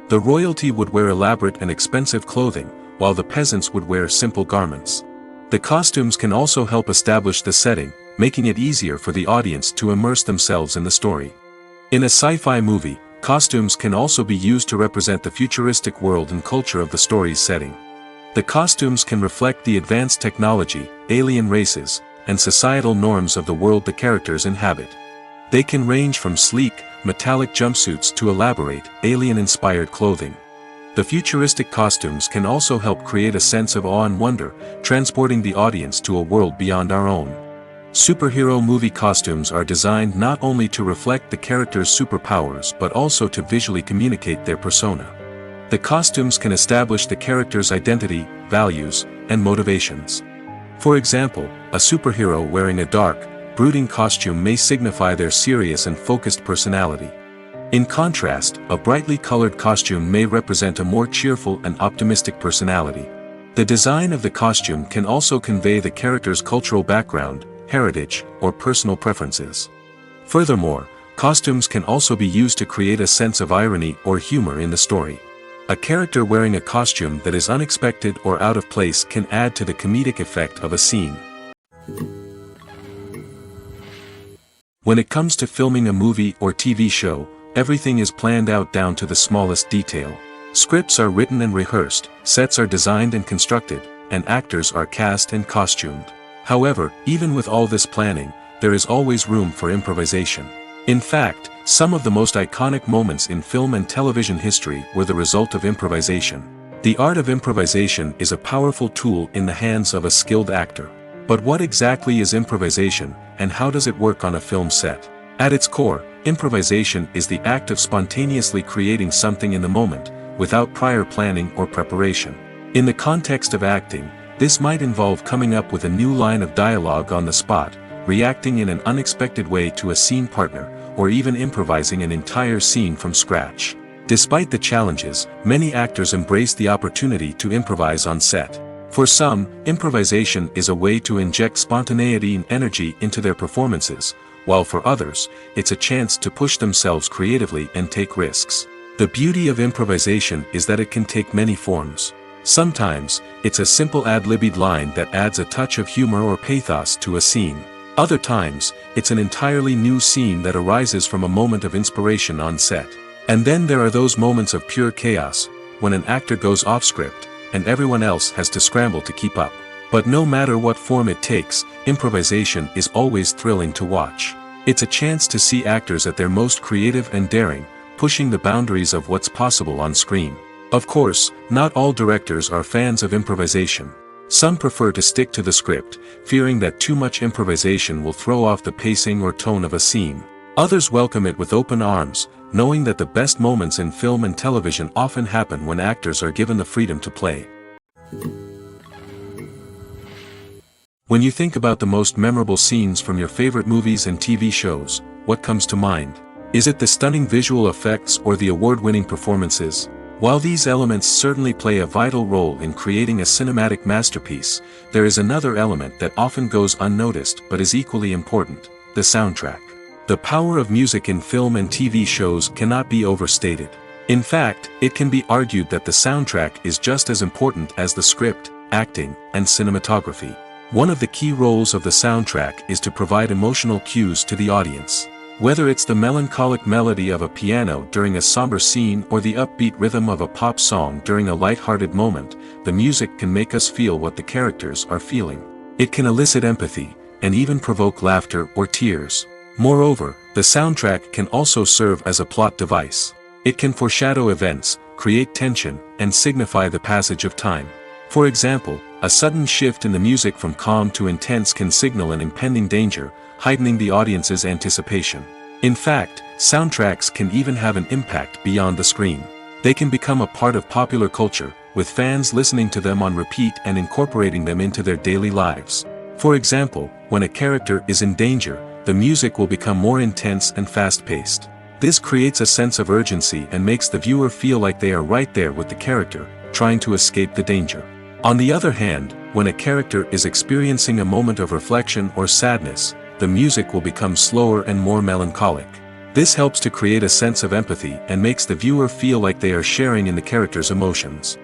The royalty would wear elaborate and expensive clothing, while the peasants would wear simple garments. The costumes can also help establish the setting, making it easier for the audience to immerse themselves in the story. In a sci-fi movie, costumes can also be used to represent the futuristic world and culture of the story's setting. The costumes can reflect the advanced technology, alien races, and societal norms of the world the characters inhabit. They can range from sleek, metallic jumpsuits to elaborate, alien-inspired clothing. The futuristic costumes can also help create a sense of awe and wonder, transporting the audience to a world beyond our own. Superhero movie costumes are designed not only to reflect the character's superpowers but also to visually communicate their persona. The costumes can establish the character's identity, values, and motivations. For example, a superhero wearing a dark, brooding costume may signify their serious and focused personality. In contrast, a brightly colored costume may represent a more cheerful and optimistic personality. The design of the costume can also convey the character's cultural background, heritage, or personal preferences. Furthermore, costumes can also be used to create a sense of irony or humor in the story. A character wearing a costume that is unexpected or out of place can add to the comedic effect of a scene. When it comes to filming a movie or TV show, everything is planned out down to the smallest detail. Scripts are written and rehearsed, sets are designed and constructed, and actors are cast and costumed. However, even with all this planning, there is always room for improvisation. In fact, some of the most iconic moments in film and television history were the result of improvisation. The art of improvisation is a powerful tool in the hands of a skilled actor. But what exactly is improvisation, and how does it work on a film set? At its core, improvisation is the act of spontaneously creating something in the moment, without prior planning or preparation. In the context of acting, this might involve coming up with a new line of dialogue on the spot, reacting in an unexpected way to a scene partner, or even improvising an entire scene from scratch. Despite the challenges, many actors embrace the opportunity to improvise on set. For some, improvisation is a way to inject spontaneity and energy into their performances, while for others, it's a chance to push themselves creatively and take risks. The beauty of improvisation is that it can take many forms. Sometimes, it's a simple ad-libbed line that adds a touch of humor or pathos to a scene. Other times, it's an entirely new scene that arises from a moment of inspiration on set. And then there are those moments of pure chaos, when an actor goes off script, and everyone else has to scramble to keep up. But no matter what form it takes, improvisation is always thrilling to watch. It's a chance to see actors at their most creative and daring, pushing the boundaries of what's possible on screen. Of course, not all directors are fans of improvisation. Some prefer to stick to the script, fearing that too much improvisation will throw off the pacing or tone of a scene. Others welcome it with open arms, knowing that the best moments in film and television often happen when actors are given the freedom to play. When you think about the most memorable scenes from your favorite movies and TV shows, what comes to mind? Is it the stunning visual effects or the award-winning performances? While these elements certainly play a vital role in creating a cinematic masterpiece, there is another element that often goes unnoticed but is equally important: the soundtrack. The power of music in film and TV shows cannot be overstated. In fact, it can be argued that the soundtrack is just as important as the script, acting, and cinematography. One of the key roles of the soundtrack is to provide emotional cues to the audience. Whether it's the melancholic melody of a piano during a somber scene or the upbeat rhythm of a pop song during a light-hearted moment, the music can make us feel what the characters are feeling. It can elicit empathy, and even provoke laughter or tears. Moreover, the soundtrack can also serve as a plot device. It can foreshadow events, create tension, and signify the passage of time. For example, a sudden shift in the music from calm to intense can signal an impending danger, heightening the audience's anticipation. In fact, soundtracks can even have an impact beyond the screen. They can become a part of popular culture, with fans listening to them on repeat and incorporating them into their daily lives. For example, when a character is in danger, the music will become more intense and fast-paced. This creates a sense of urgency and makes the viewer feel like they are right there with the character, trying to escape the danger. On the other hand, when a character is experiencing a moment of reflection or sadness, the music will become slower and more melancholic. This helps to create a sense of empathy and makes the viewer feel like they are sharing in the character's emotions.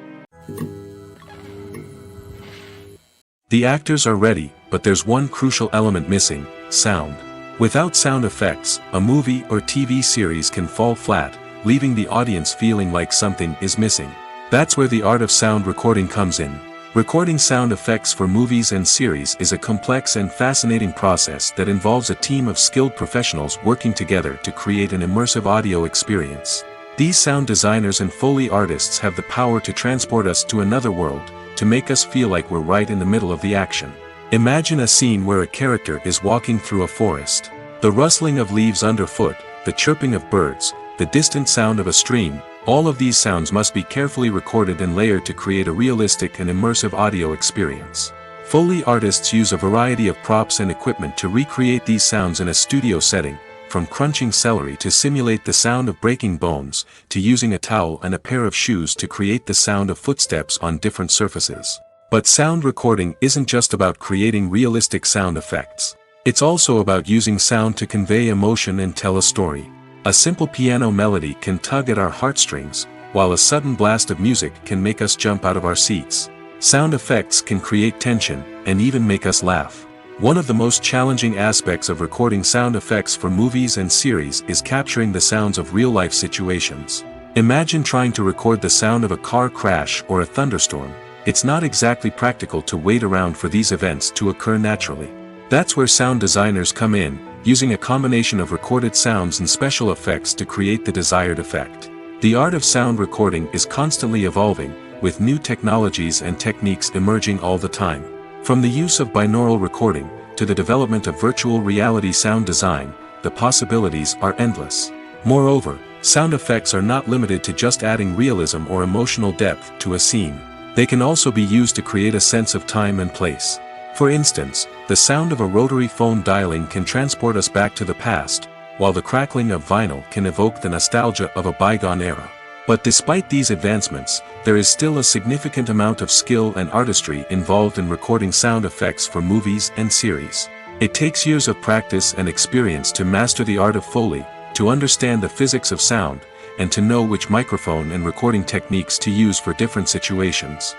The actors are ready, but there's one crucial element missing: sound. Without sound effects, a movie or TV series can fall flat, leaving the audience feeling like something is missing. That's where the art of sound recording comes in. Recording sound effects for movies and series is a complex and fascinating process that involves a team of skilled professionals working together to create an immersive audio experience. These sound designers and Foley artists have the power to transport us to another world, to make us feel like we're right in the middle of the action. Imagine a scene where a character is walking through a forest. The rustling of leaves underfoot, the chirping of birds, the distant sound of a stream, all of these sounds must be carefully recorded and layered to create a realistic and immersive audio experience. Foley artists use a variety of props and equipment to recreate these sounds in a studio setting, from crunching celery to simulate the sound of breaking bones, to using a towel and a pair of shoes to create the sound of footsteps on different surfaces. But sound recording isn't just about creating realistic sound effects. It's also about using sound to convey emotion and tell a story. A simple piano melody can tug at our heartstrings, while a sudden blast of music can make us jump out of our seats. Sound effects can create tension, and even make us laugh. One of the most challenging aspects of recording sound effects for movies and series is capturing the sounds of real-life situations. Imagine trying to record the sound of a car crash or a thunderstorm. It's not exactly practical to wait around for these events to occur naturally. That's where sound designers come in, using a combination of recorded sounds and special effects to create the desired effect. The art of sound recording is constantly evolving, with new technologies and techniques emerging all the time. From the use of binaural recording, to the development of virtual reality sound design, the possibilities are endless. Moreover, sound effects are not limited to just adding realism or emotional depth to a scene. They can also be used to create a sense of time and place. For instance, the sound of a rotary phone dialing can transport us back to the past, while the crackling of vinyl can evoke the nostalgia of a bygone era. But despite these advancements, there is still a significant amount of skill and artistry involved in recording sound effects for movies and series. It takes years of practice and experience to master the art of Foley, to understand the physics of sound, and to know which microphone and recording techniques to use for different situations.